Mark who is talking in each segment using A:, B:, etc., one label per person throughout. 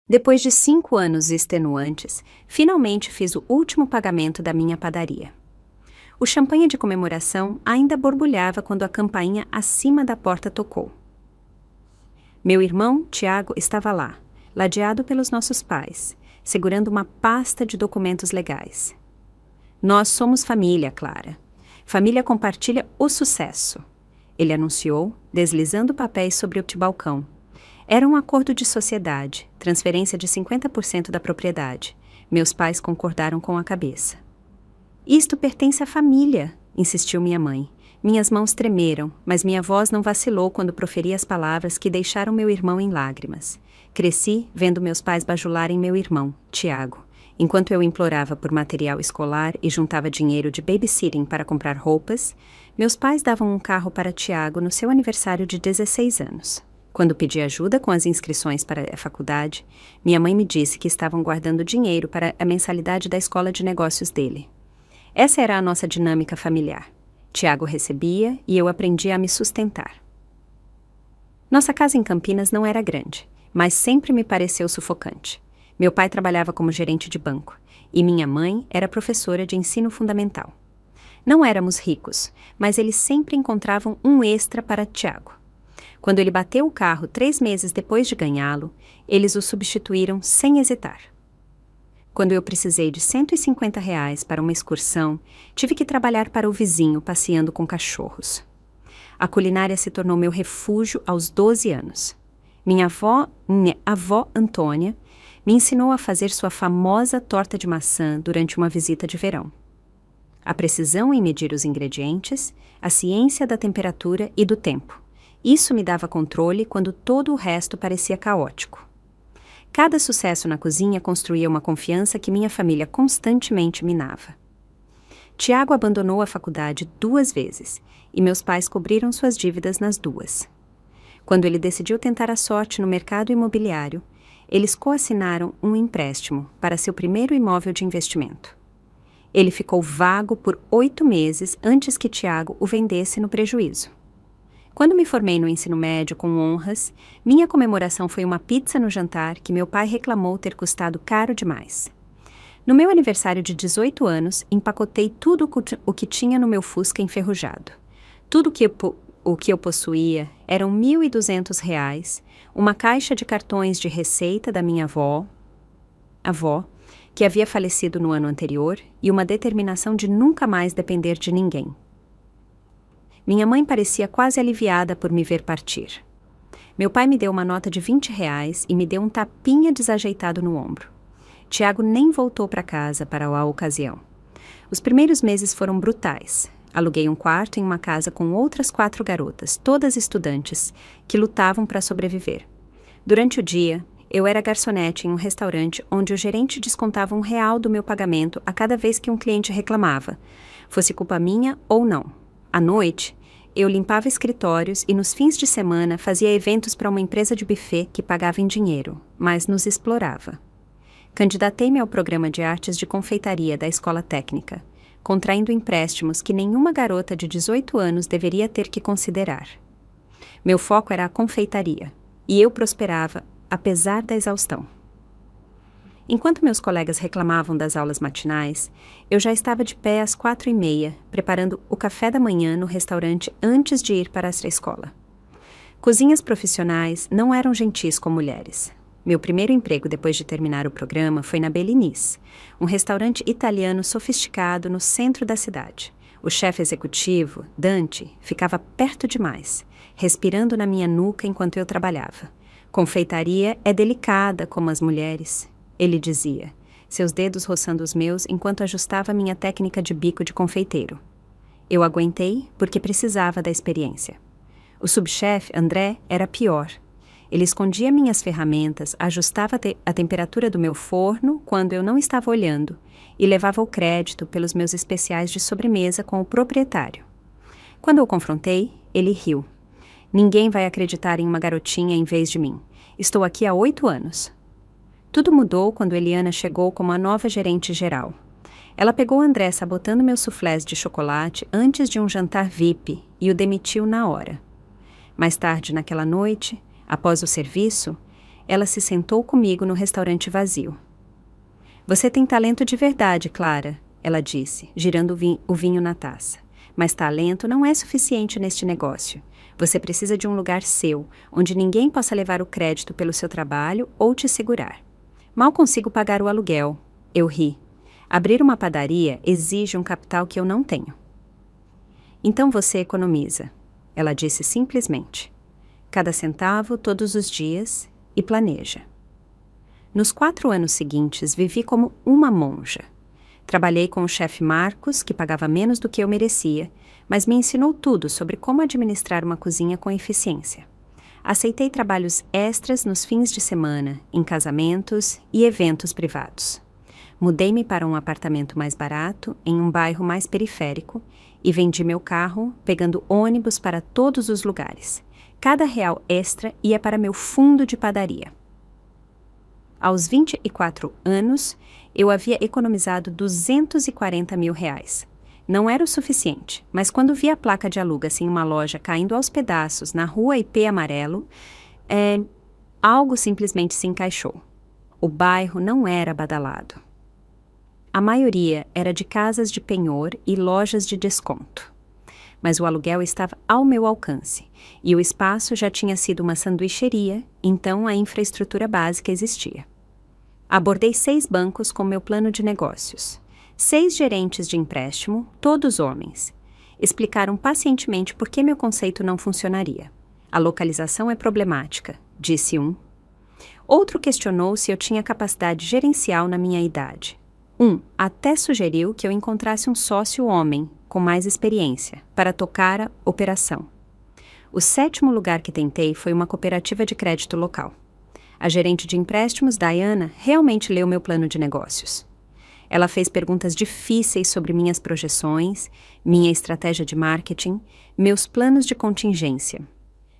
A: Depois de 5 anos extenuantes, finalmente fiz o último pagamento da minha padaria. O champanhe de comemoração ainda borbulhava quando a campainha acima da porta tocou. Meu irmão, Tiago, estava lá, ladeado pelos nossos pais, segurando uma pasta de documentos legais. Nós somos família, Clara. Família compartilha o sucesso. Ele anunciou, deslizando papéis sobre o balcão. Era um acordo de sociedade, transferência de 50% da propriedade. Meus pais concordaram com a cabeça. Isto pertence à família, insistiu minha mãe. Minhas mãos tremeram, mas minha voz não vacilou quando proferi as palavras que deixaram meu irmão em lágrimas. Cresci vendo meus pais bajularem meu irmão, Tiago. Enquanto eu implorava por material escolar e juntava dinheiro de babysitting para comprar roupas, meus pais davam um carro para Tiago no seu aniversário de 16 anos. Quando pedi ajuda com as inscrições para a faculdade, minha mãe me disse que estavam guardando dinheiro para a mensalidade da escola de negócios dele. Essa era a nossa dinâmica familiar. Tiago recebia e eu aprendia a me sustentar. Nossa casa em Campinas não era grande, mas sempre me pareceu sufocante. Meu pai trabalhava como gerente de banco e minha mãe era professora de ensino fundamental. Não éramos ricos, mas eles sempre encontravam um extra para Tiago. Quando ele bateu o carro 3 meses depois de ganhá-lo, eles o substituíram sem hesitar. Quando eu precisei de R$ 150 para uma excursão, tive que trabalhar para o vizinho passeando com cachorros. A culinária se tornou meu refúgio aos 12 anos. Minha avó Antônia me ensinou a fazer sua famosa torta de maçã durante uma visita de verão. A precisão em medir os ingredientes, a ciência da temperatura e do tempo. Isso me dava controle quando todo o resto parecia caótico. Cada sucesso na cozinha construía uma confiança que minha família constantemente minava. Tiago abandonou a faculdade 2 vezes e meus pais cobriram suas dívidas nas 2. Quando ele decidiu tentar a sorte no mercado imobiliário, eles coassinaram um empréstimo para seu primeiro imóvel de investimento. Ele ficou vago por 8 meses antes que Tiago o vendesse no prejuízo. Quando me formei no ensino médio com honras, minha comemoração foi uma pizza no jantar que meu pai reclamou ter custado caro demais. No meu aniversário de 18 anos, empacotei tudo o que tinha no meu Fusca enferrujado. Tudo o que eu possuía eram R$ 1.200, uma caixa de cartões de receita da minha avó, que havia falecido no ano anterior, e uma determinação de nunca mais depender de ninguém. Minha mãe parecia quase aliviada por me ver partir. Meu pai me deu uma nota de R$ 20 e me deu um tapinha desajeitado no ombro. Tiago nem voltou para casa para a ocasião. Os primeiros meses foram brutais. Aluguei um quarto em uma casa com outras 4 garotas, todas estudantes, que lutavam para sobreviver. Durante o dia, eu era garçonete em um restaurante onde o gerente descontava R$ 1 do meu pagamento a cada vez que um cliente reclamava, fosse culpa minha ou não. À noite, eu limpava escritórios e nos fins de semana fazia eventos para uma empresa de buffet que pagava em dinheiro, mas nos explorava. Candidatei-me ao programa de artes de confeitaria da escola técnica, contraindo empréstimos que nenhuma garota de 18 anos deveria ter que considerar. Meu foco era a confeitaria, e eu prosperava, apesar da exaustão. Enquanto meus colegas reclamavam das aulas matinais, eu já estava de pé às 4h30, preparando o café da manhã no restaurante antes de ir para a escola. Cozinhas profissionais não eram gentis com mulheres. Meu primeiro emprego depois de terminar o programa foi na Bellini's, um restaurante italiano sofisticado no centro da cidade. O chefe executivo, Dante, ficava perto demais, respirando na minha nuca enquanto eu trabalhava. Confeitaria é delicada como as mulheres, ele dizia, seus dedos roçando os meus enquanto ajustava minha técnica de bico de confeiteiro. Eu aguentei porque precisava da experiência. O subchefe, André, era pior. Ele escondia minhas ferramentas, ajustava a temperatura do meu forno quando eu não estava olhando e levava o crédito pelos meus especiais de sobremesa com o proprietário. Quando eu confrontei, ele riu. Ninguém vai acreditar em uma garotinha em vez de mim. Estou aqui há 8 anos. Tudo mudou quando Eliana chegou como a nova gerente geral. Ela pegou André sabotando meus soufflés de chocolate antes de um jantar VIP e o demitiu na hora. Mais tarde naquela noite, após o serviço, Ela se sentou comigo no restaurante vazio. Você tem talento de verdade, Clara, ela disse, girando o vinho na taça. Mas talento não é suficiente neste negócio. Você precisa de um lugar seu, onde ninguém possa levar o crédito pelo seu trabalho ou te segurar. Mal consigo pagar o aluguel. Eu ri. Abrir uma padaria exige um capital que eu não tenho. Então você economiza, ela disse simplesmente. Cada centavo, todos os dias, e planeja. Nos 4 anos seguintes, vivi como uma monja. Trabalhei com o chefe Marcos, que pagava menos do que eu merecia, mas me ensinou tudo sobre como administrar uma cozinha com eficiência. Aceitei trabalhos extras nos fins de semana, em casamentos e eventos privados. Mudei-me para um apartamento mais barato, em um bairro mais periférico, e vendi meu carro, pegando ônibus para todos os lugares. Cada real extra ia para meu fundo de padaria. Aos 24 anos, eu havia economizado R$240 mil. Não era o suficiente, mas quando vi a placa de aluga-se em uma loja caindo aos pedaços na rua IP Amarelo, algo simplesmente se encaixou. O bairro não era badalado. A maioria era de casas de penhor e lojas de desconto. Mas o aluguel estava ao meu alcance, e o espaço já tinha sido uma sanduicheria, então a infraestrutura básica existia. Abordei 6 bancos com meu plano de negócios. 6 gerentes de empréstimo, todos homens. Explicaram pacientemente por que meu conceito não funcionaria. A localização é problemática, disse um. Outro questionou se eu tinha capacidade gerencial na minha idade. Um até sugeriu que eu encontrasse um sócio homem, com mais experiência, para tocar a operação. O 7º lugar que tentei foi uma cooperativa de crédito local. A gerente de empréstimos, Diana, realmente leu meu plano de negócios. Ela fez perguntas difíceis sobre minhas projeções, minha estratégia de marketing, meus planos de contingência.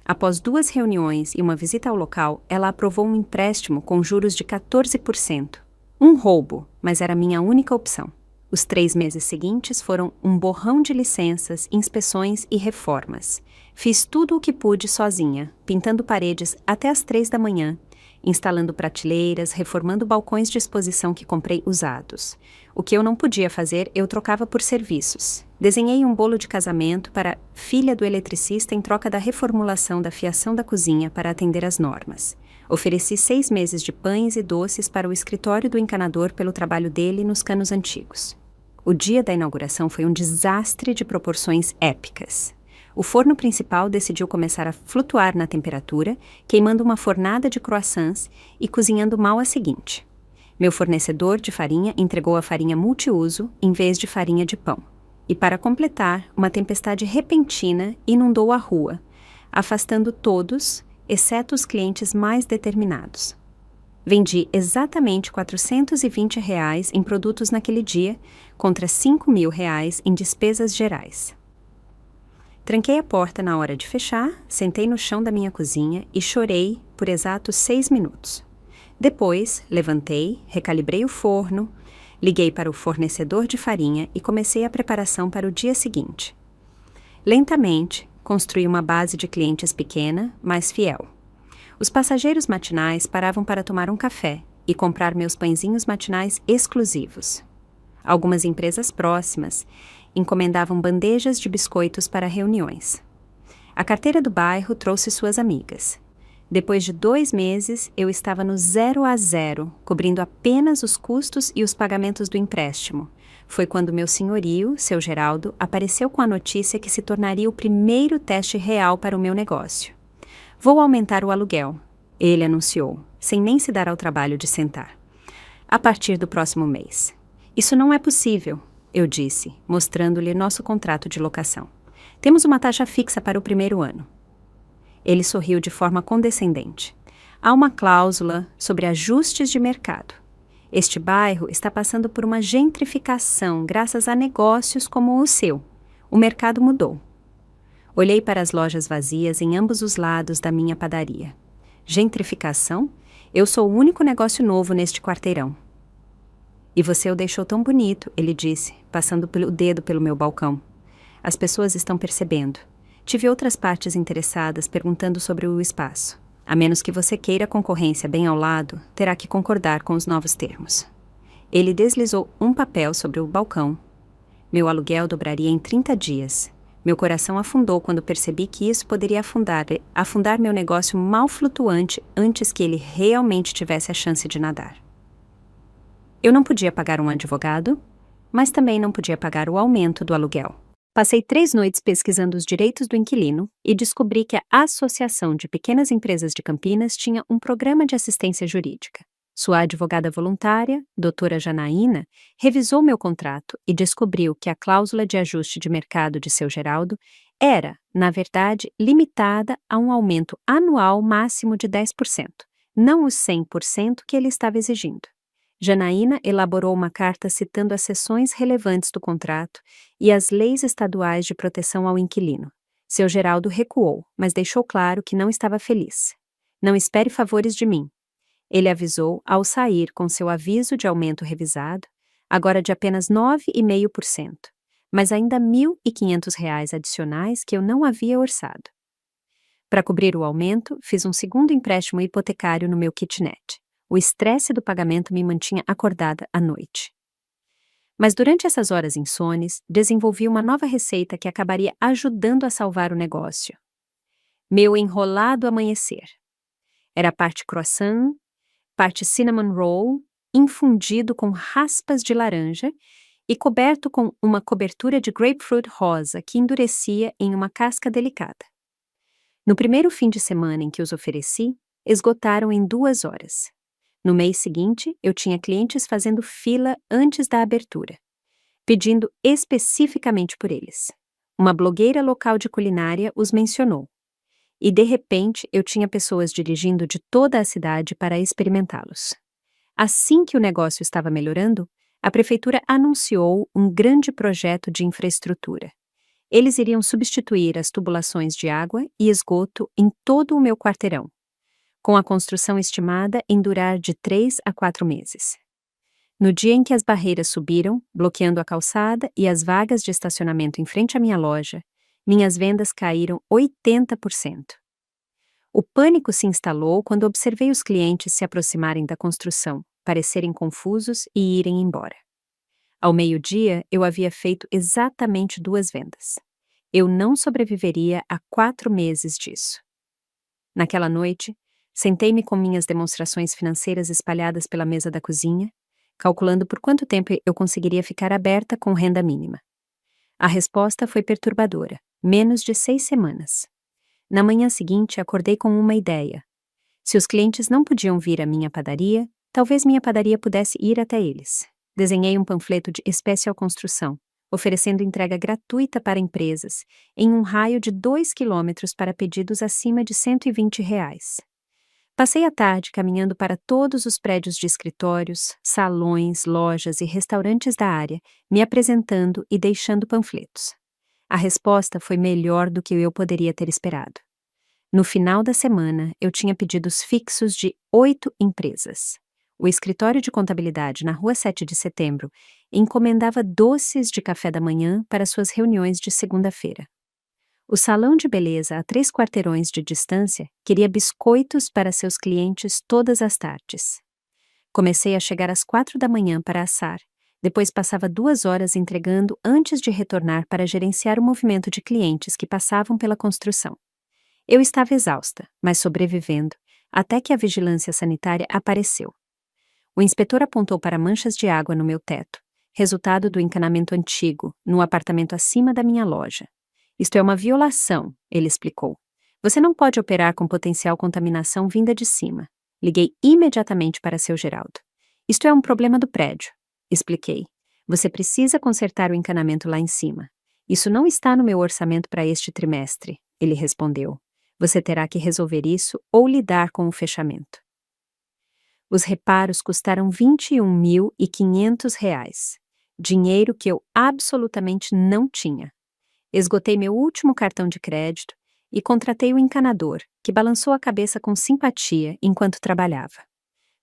A: Após 2 reuniões e uma visita ao local, ela aprovou um empréstimo com juros de 14%. Um roubo, mas era a minha única opção. Os 3 meses seguintes foram um borrão de licenças, inspeções e reformas. Fiz tudo o que pude sozinha, pintando paredes até às 3 da manhã, instalando prateleiras, reformando balcões de exposição que comprei usados. O que eu não podia fazer, eu trocava por serviços. Desenhei um bolo de casamento para a filha do eletricista em troca da reformulação da fiação da cozinha para atender às normas. Ofereci 6 meses de pães e doces para o escritório do encanador pelo trabalho dele nos canos antigos. O dia da inauguração foi um desastre de proporções épicas. O forno principal decidiu começar a flutuar na temperatura, queimando uma fornada de croissants e cozinhando mal a seguinte. Meu fornecedor de farinha entregou a farinha multiuso em vez de farinha de pão. E para completar, uma tempestade repentina inundou a rua, afastando todos, exceto os clientes mais determinados. Vendi exatamente R$420 em produtos naquele dia, contra R$5.000 em despesas gerais. Tranquei a porta na hora de fechar, sentei no chão da minha cozinha e chorei por exatos 6 minutos. Depois, levantei, recalibrei o forno, liguei para o fornecedor de farinha e comecei a preparação para o dia seguinte. Lentamente, construí uma base de clientes pequena, mas fiel. Os passageiros matinais paravam para tomar um café e comprar meus pãezinhos matinais exclusivos. Algumas empresas próximas encomendavam bandejas de biscoitos para reuniões. A carteira do bairro trouxe suas amigas. Depois de 2 meses, eu estava no 0 a 0, cobrindo apenas os custos e os pagamentos do empréstimo. Foi quando meu senhorio, seu Geraldo, apareceu com a notícia que se tornaria o primeiro teste real para o meu negócio. Vou aumentar o aluguel, ele anunciou, sem nem se dar ao trabalho de sentar. A partir do próximo mês. Isso não é possível, eu disse, mostrando-lhe nosso contrato de locação. Temos uma taxa fixa para o primeiro ano. Ele sorriu de forma condescendente. Há uma cláusula sobre ajustes de mercado. Este bairro está passando por uma gentrificação graças a negócios como o seu. O mercado mudou. Olhei para as lojas vazias em ambos os lados da minha padaria. Gentrificação? Eu sou o único negócio novo neste quarteirão. E você o deixou tão bonito, ele disse, passando o dedo pelo meu balcão. As pessoas estão percebendo. Tive outras partes interessadas perguntando sobre o espaço. A menos que você queira concorrência bem ao lado, terá que concordar com os novos termos. Ele deslizou um papel sobre o balcão. Meu aluguel dobraria em 30 dias. Meu coração afundou quando percebi que isso poderia afundar meu negócio mal flutuante antes que ele realmente tivesse a chance de nadar. Eu não podia pagar um advogado, mas também não podia pagar o aumento do aluguel. Passei 3 noites pesquisando os direitos do inquilino e descobri que a Associação de Pequenas Empresas de Campinas tinha um programa de assistência jurídica. Sua advogada voluntária, doutora Janaína, revisou meu contrato e descobriu que a cláusula de ajuste de mercado de seu Geraldo era, na verdade, limitada a um aumento anual máximo de 10%, não os 100% que ele estava exigindo. Janaína elaborou uma carta citando as seções relevantes do contrato e as leis estaduais de proteção ao inquilino. Seu Geraldo recuou, mas deixou claro que não estava feliz. Não espere favores de mim. Ele avisou ao sair com seu aviso de aumento revisado, agora de apenas 9,5%, mas ainda R$ 1.500 adicionais que eu não havia orçado. Para cobrir o aumento, fiz um segundo empréstimo hipotecário no meu kitnet. O estresse do pagamento me mantinha acordada à noite. Mas durante essas horas insones, desenvolvi uma nova receita que acabaria ajudando a salvar o negócio. Meu enrolado amanhecer. Era parte croissant, parte cinnamon roll, infundido com raspas de laranja e coberto com uma cobertura de grapefruit rosa que endurecia em uma casca delicada. No primeiro fim de semana em que os ofereci, esgotaram em 2 horas. No mês seguinte, eu tinha clientes fazendo fila antes da abertura, pedindo especificamente por eles. Uma blogueira local de culinária os mencionou. E, de repente, eu tinha pessoas dirigindo de toda a cidade para experimentá-los. Assim que o negócio estava melhorando, a prefeitura anunciou um grande projeto de infraestrutura. Eles iriam substituir as tubulações de água e esgoto em todo o meu quarteirão, com a construção estimada em durar de 3 a 4 meses. No dia em que as barreiras subiram, bloqueando a calçada e as vagas de estacionamento em frente à minha loja, minhas vendas caíram 80%. O pânico se instalou quando observei os clientes se aproximarem da construção, parecerem confusos e irem embora. Ao meio-dia, eu havia feito exatamente 2 vendas. Eu não sobreviveria a 4 meses disso. Naquela noite, sentei-me com minhas demonstrações financeiras espalhadas pela mesa da cozinha, calculando por quanto tempo eu conseguiria ficar aberta com renda mínima. A resposta foi perturbadora, menos de 6 semanas. Na manhã seguinte, acordei com uma ideia. Se os clientes não podiam vir à minha padaria, talvez minha padaria pudesse ir até eles. Desenhei um panfleto de Especial Construção, oferecendo entrega gratuita para empresas, em um raio de 2 quilômetros para pedidos acima de R$ 120. Passei a tarde caminhando para todos os prédios de escritórios, salões, lojas e restaurantes da área, me apresentando e deixando panfletos. A resposta foi melhor do que eu poderia ter esperado. No final da semana, eu tinha pedidos fixos de 8 empresas. O escritório de contabilidade na Rua 7 de Setembro encomendava doces de café da manhã para suas reuniões de segunda-feira. O salão de beleza a 3 quarteirões de distância queria biscoitos para seus clientes todas as tardes. Comecei a chegar às 4 da manhã para assar, depois passava 2 horas entregando antes de retornar para gerenciar o movimento de clientes que passavam pela construção. Eu estava exausta, mas sobrevivendo, até que a vigilância sanitária apareceu. O inspetor apontou para manchas de água no meu teto, resultado do encanamento antigo, no apartamento acima da minha loja. Isto é uma violação, ele explicou. Você não pode operar com potencial contaminação vinda de cima. Liguei imediatamente para seu Geraldo. Isto é um problema do prédio, expliquei. Você precisa consertar o encanamento lá em cima. Isso não está no meu orçamento para este trimestre, ele respondeu. Você terá que resolver isso ou lidar com o fechamento. Os reparos custaram R$ 21.500, dinheiro que eu absolutamente não tinha. Esgotei meu último cartão de crédito e contratei o encanador, que balançou a cabeça com simpatia enquanto trabalhava.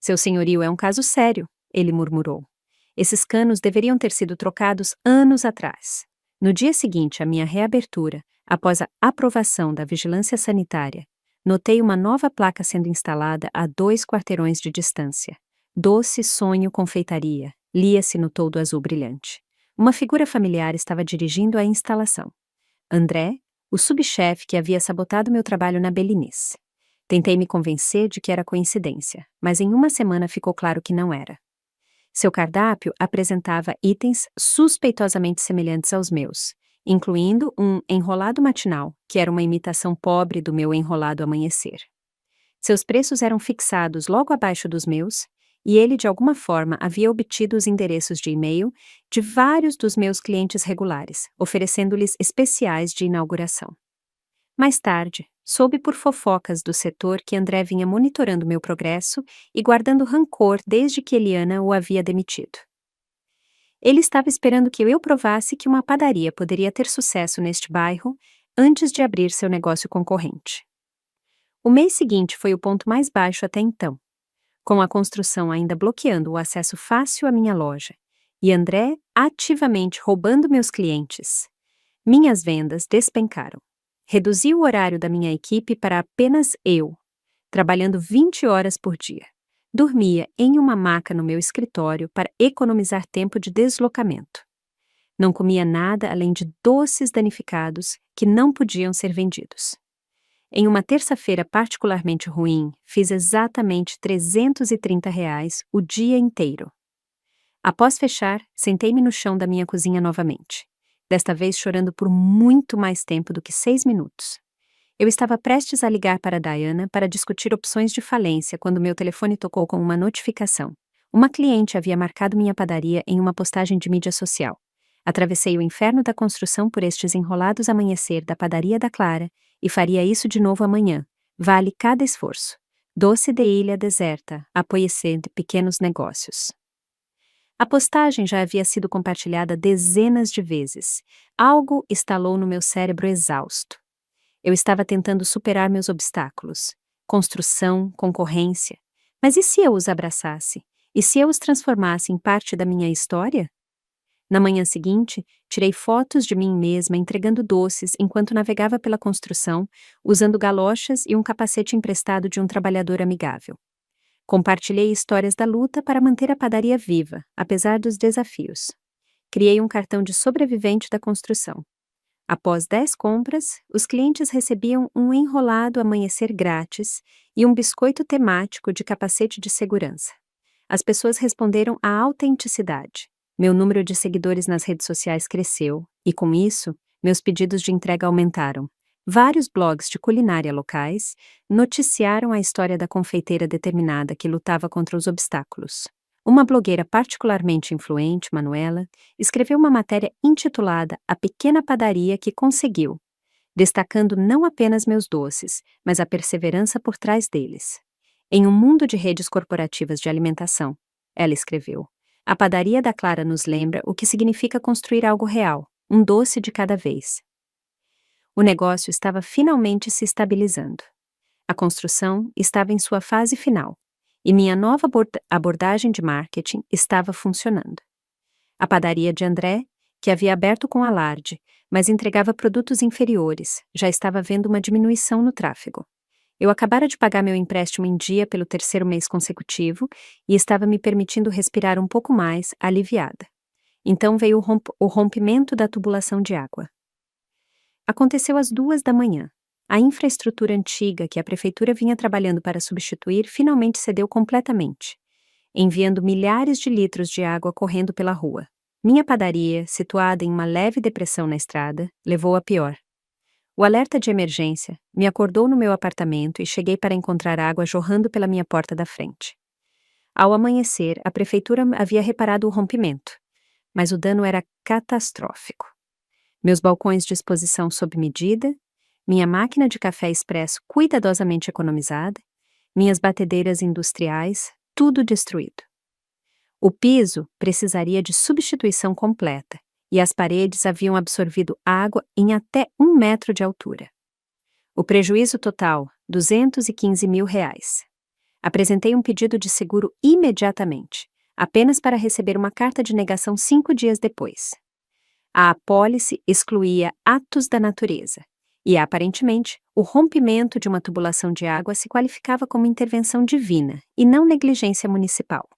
A: Seu senhorio é um caso sério, ele murmurou. Esses canos deveriam ter sido trocados anos atrás. No dia seguinte à minha reabertura, após a aprovação da vigilância sanitária, Notei uma nova placa sendo instalada a 2 quarteirões de distância. Doce Sonho Confeitaria, lia-se no toldo azul brilhante. Uma figura familiar estava dirigindo a instalação. André, o subchefe que havia sabotado meu trabalho na Belinice. Tentei me convencer de que era coincidência, mas em uma semana ficou claro que não era. Seu cardápio apresentava itens suspeitosamente semelhantes aos meus, incluindo um enrolado matinal, que era uma imitação pobre do meu enrolado amanhecer. Seus preços eram fixados logo abaixo dos meus, e ele de alguma forma havia obtido os endereços de e-mail de vários dos meus clientes regulares, oferecendo-lhes especiais de inauguração. Mais tarde, soube por fofocas do setor que André vinha monitorando meu progresso e guardando rancor desde que Eliana o havia demitido. Ele estava esperando que eu provasse que uma padaria poderia ter sucesso neste bairro antes de abrir seu negócio concorrente. O mês seguinte foi o ponto mais baixo até então, com a construção ainda bloqueando o acesso fácil à minha loja, e André ativamente roubando meus clientes. Minhas vendas despencaram. Reduzi o horário da minha equipe para apenas eu, trabalhando 20 horas por dia. Dormia em uma maca no meu escritório para economizar tempo de deslocamento. Não comia nada além de doces danificados que não podiam ser vendidos. Em uma terça-feira particularmente ruim, fiz exatamente R$ 330 o dia inteiro. Após fechar, sentei-me no chão da minha cozinha novamente, desta vez chorando por muito mais tempo do que 6 minutos. Eu estava prestes a ligar para Diana para discutir opções de falência quando meu telefone tocou com uma notificação. Uma cliente havia marcado minha padaria em uma postagem de mídia social. Atravessei o inferno da construção por estes enrolados amanhecer da padaria da Clara e faria isso de novo amanhã. Vale cada esforço. Doce de ilha deserta, apoiecendo pequenos negócios. A postagem já havia sido compartilhada dezenas de vezes. Algo estalou no meu cérebro exausto. Eu estava tentando superar meus obstáculos. Construção, concorrência. Mas e se eu os abraçasse? E se eu os transformasse em parte da minha história? Na manhã seguinte, tirei fotos de mim mesma entregando doces enquanto navegava pela construção, usando galochas e um capacete emprestado de um trabalhador amigável. Compartilhei histórias da luta para manter a padaria viva, apesar dos desafios. Criei um cartão de sobrevivente da construção. Após 10 compras, os clientes recebiam um enrolado amanhecer grátis e um biscoito temático de capacete de segurança. As pessoas responderam à autenticidade. Meu número de seguidores nas redes sociais cresceu, e com isso, meus pedidos de entrega aumentaram. Vários blogs de culinária locais noticiaram a história da confeiteira determinada que lutava contra os obstáculos. Uma blogueira particularmente influente, Manuela, escreveu uma matéria intitulada A Pequena Padaria que Conseguiu, destacando não apenas meus doces, mas a perseverança por trás deles. Em um mundo de redes corporativas de alimentação, ela escreveu, a padaria da Clara nos lembra o que significa construir algo real, um doce de cada vez. O negócio estava finalmente se estabilizando. A construção estava em sua fase final, e minha nova abordagem de marketing estava funcionando. A padaria de André, que havia aberto com alarde, mas entregava produtos inferiores, já estava vendo uma diminuição no tráfego. Eu acabara de pagar meu empréstimo em dia pelo 3º mês consecutivo e estava me permitindo respirar um pouco mais, aliviada. Então veio o rompimento da tubulação de água. Aconteceu às 2 da manhã. A infraestrutura antiga que a prefeitura vinha trabalhando para substituir finalmente cedeu completamente, enviando milhares de litros de água correndo pela rua. Minha padaria, situada em uma leve depressão na estrada, levou a pior. O alerta de emergência me acordou no meu apartamento e cheguei para encontrar água jorrando pela minha porta da frente. Ao amanhecer, a prefeitura havia reparado o rompimento, mas o dano era catastrófico. Meus balcões de exposição sob medida, minha máquina de café expresso cuidadosamente economizada, minhas batedeiras industriais, tudo destruído. O piso precisaria de substituição completa e as paredes haviam absorvido água em até 1 metro de altura. O prejuízo total, R$ 215 mil. Apresentei um pedido de seguro imediatamente, apenas para receber uma carta de negação 5 dias depois. A apólice excluía atos da natureza, E, aparentemente, o rompimento de uma tubulação de água se qualificava como intervenção divina e não negligência municipal.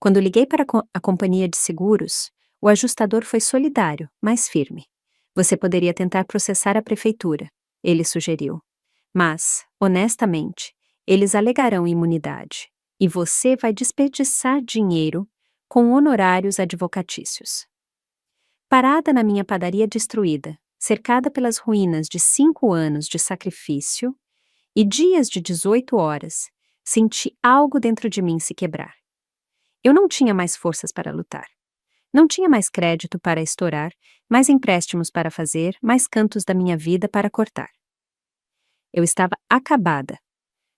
A: Quando liguei para a companhia de seguros, o ajustador foi solidário, mas firme. Você poderia tentar processar a prefeitura, ele sugeriu. Mas, honestamente, eles alegarão imunidade, e você vai desperdiçar dinheiro com honorários advocatícios. Parada na minha padaria destruída, cercada pelas ruínas de 5 anos de sacrifício e dias de 18 horas, senti algo dentro de mim se quebrar. Eu não tinha mais forças para lutar. Não tinha mais crédito para estourar, mais empréstimos para fazer, mais cantos da minha vida para cortar. Eu estava acabada.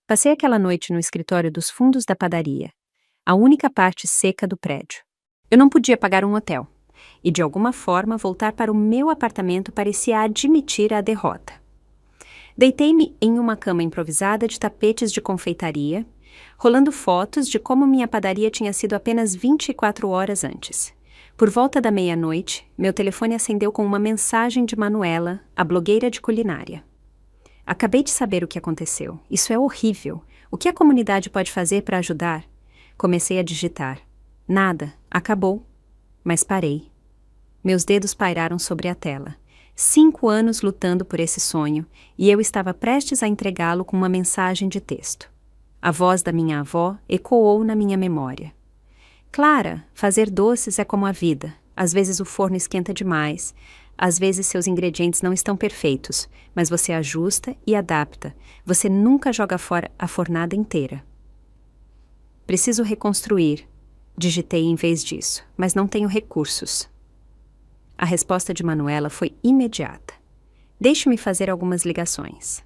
A: Passei aquela noite no escritório dos fundos da padaria, a única parte seca do prédio. Eu não podia pagar um hotel, e de alguma forma voltar para o meu apartamento parecia admitir a derrota. Deitei-me em uma cama improvisada de tapetes de confeitaria, rolando fotos de como minha padaria tinha sido apenas 24 horas antes. Por volta da meia-noite, meu telefone acendeu com uma mensagem de Manuela, a blogueira de culinária. Acabei de saber o que aconteceu. Isso é horrível. O que a comunidade pode fazer para ajudar? Comecei a digitar. Nada. Acabou. Mas parei. Meus dedos pairaram sobre a tela. 5 anos lutando por esse sonho, e eu estava prestes a entregá-lo com uma mensagem de texto. A voz da minha avó ecoou na minha memória. Clara, fazer doces é como a vida. Às vezes o forno esquenta demais. Às vezes seus ingredientes não estão perfeitos, mas você ajusta e adapta. Você nunca joga fora a fornada inteira. Preciso reconstruir, digitei em vez disso, mas não tenho recursos. A resposta de Manuela foi imediata. Deixe-me fazer algumas ligações.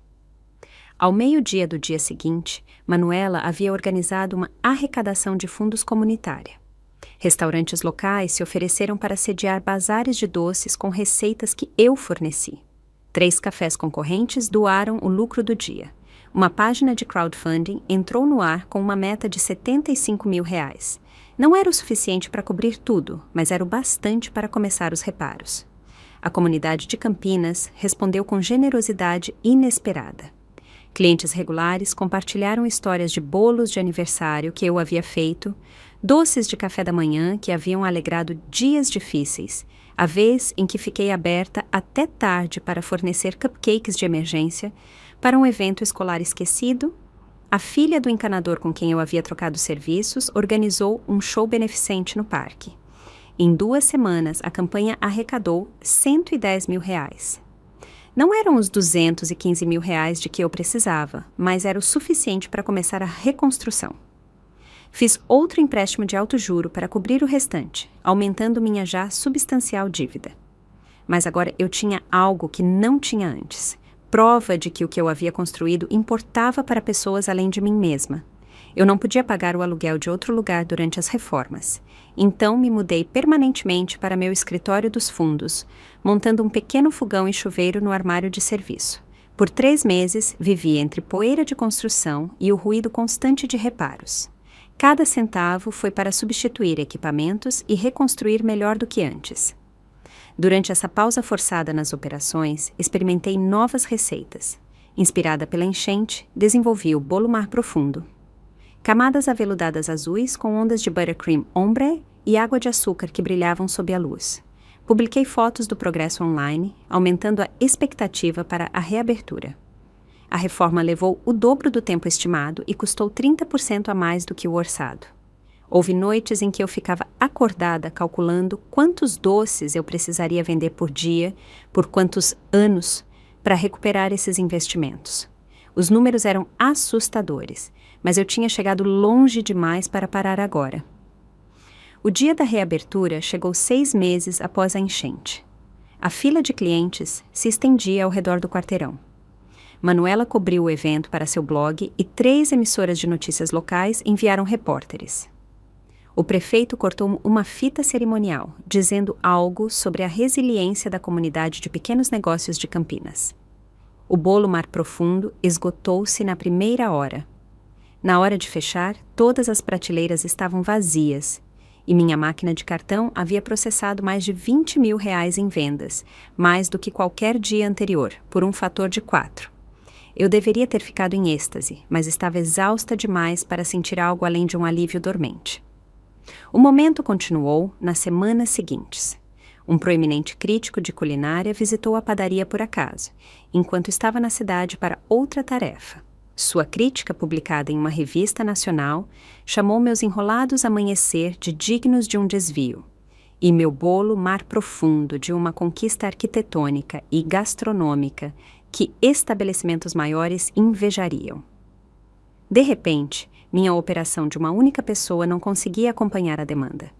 A: Ao meio-dia do dia seguinte, Manuela havia organizado uma arrecadação de fundos comunitária. Restaurantes locais se ofereceram para sediar bazares de doces com receitas que eu forneci. 3 cafés concorrentes doaram o lucro do dia. Uma página de crowdfunding entrou no ar com uma meta de R$75 mil. Não era o suficiente para cobrir tudo, mas era o bastante para começar os reparos. A comunidade de Campinas respondeu com generosidade inesperada. Clientes regulares compartilharam histórias de bolos de aniversário que eu havia feito, doces de café da manhã que haviam alegrado dias difíceis, a vez em que fiquei aberta até tarde para fornecer cupcakes de emergência para um evento escolar esquecido. A filha do encanador com quem eu havia trocado serviços organizou um show beneficente no parque. Em 2 semanas, a campanha arrecadou R$110 mil. Não eram os R$215 mil de que eu precisava, mas era o suficiente para começar a reconstrução. Fiz outro empréstimo de alto juro para cobrir o restante, aumentando minha já substancial dívida. Mas agora eu tinha algo que não tinha antes. Prova de que o que eu havia construído importava para pessoas além de mim mesma. Eu não podia pagar o aluguel de outro lugar durante as reformas. Então me mudei permanentemente para meu escritório dos fundos, montando um pequeno fogão e chuveiro no armário de serviço. Por 3 meses, vivi entre poeira de construção e o ruído constante de reparos. Cada centavo foi para substituir equipamentos e reconstruir melhor do que antes. Durante essa pausa forçada nas operações, experimentei novas receitas. Inspirada pela enchente, desenvolvi o bolo mar profundo. Camadas aveludadas azuis com ondas de buttercream ombre e água de açúcar que brilhavam sob a luz. Publiquei fotos do progresso online, aumentando a expectativa para a reabertura. A reforma levou o dobro do tempo estimado e custou 30% a mais do que o orçado. Houve noites em que eu ficava acordada calculando quantos doces eu precisaria vender por dia, por quantos anos, para recuperar esses investimentos. Os números eram assustadores, mas eu tinha chegado longe demais para parar agora. O dia da reabertura chegou 6 meses após a enchente. A fila de clientes se estendia ao redor do quarteirão. Manuela cobriu o evento para seu blog e 3 emissoras de notícias locais enviaram repórteres. O prefeito cortou uma fita cerimonial, dizendo algo sobre a resiliência da comunidade de pequenos negócios de Campinas. O bolo mar profundo esgotou-se na primeira hora. Na hora de fechar, todas as prateleiras estavam vazias, e minha máquina de cartão havia processado mais de R$ 20.000 em vendas, mais do que qualquer dia anterior, por um fator de 4. Eu deveria ter ficado em êxtase, mas estava exausta demais para sentir algo além de um alívio dormente. O momento continuou nas semanas seguintes. Um proeminente crítico de culinária visitou a padaria por acaso, enquanto estava na cidade para outra tarefa. Sua crítica, publicada em uma revista nacional, chamou meus enrolados amanhecer de dignos de um desvio, e meu bolo mar profundo de uma conquista arquitetônica e gastronômica que estabelecimentos maiores invejariam. De repente, minha operação de uma única pessoa não conseguia acompanhar a demanda.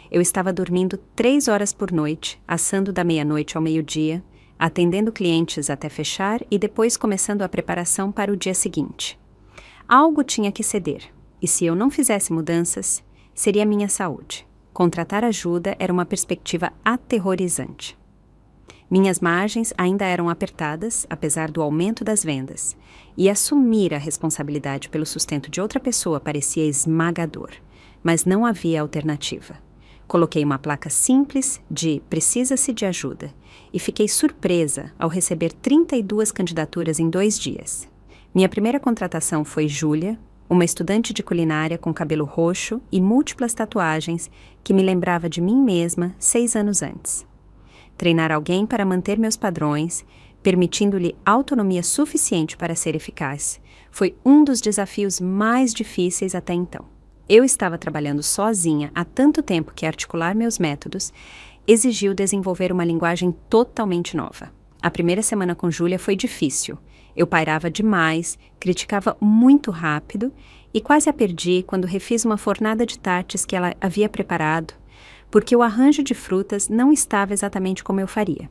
A: Eu estava dormindo 3 horas por noite, assando da meia-noite ao meio-dia, atendendo clientes até fechar e depois começando a preparação para o dia seguinte. Algo tinha que ceder, e se eu não fizesse mudanças, seria minha saúde. Contratar ajuda era uma perspectiva aterrorizante. Minhas margens ainda eram apertadas, apesar do aumento das vendas, e assumir a responsabilidade pelo sustento de outra pessoa parecia esmagador, mas não havia alternativa. Coloquei uma placa simples de "Precisa-se de ajuda" e fiquei surpresa ao receber 32 candidaturas em 2 dias. Minha primeira contratação foi Júlia, uma estudante de culinária com cabelo roxo e múltiplas tatuagens que me lembrava de mim mesma 6 anos antes. Treinar alguém para manter meus padrões, permitindo-lhe autonomia suficiente para ser eficaz, foi um dos desafios mais difíceis até então. Eu estava trabalhando sozinha há tanto tempo que articular meus métodos exigiu desenvolver uma linguagem totalmente nova. A primeira semana com Júlia foi difícil. Eu pairava demais, criticava muito rápido e quase a perdi quando refiz uma fornada de tartes que ela havia preparado, porque o arranjo de frutas não estava exatamente como eu faria.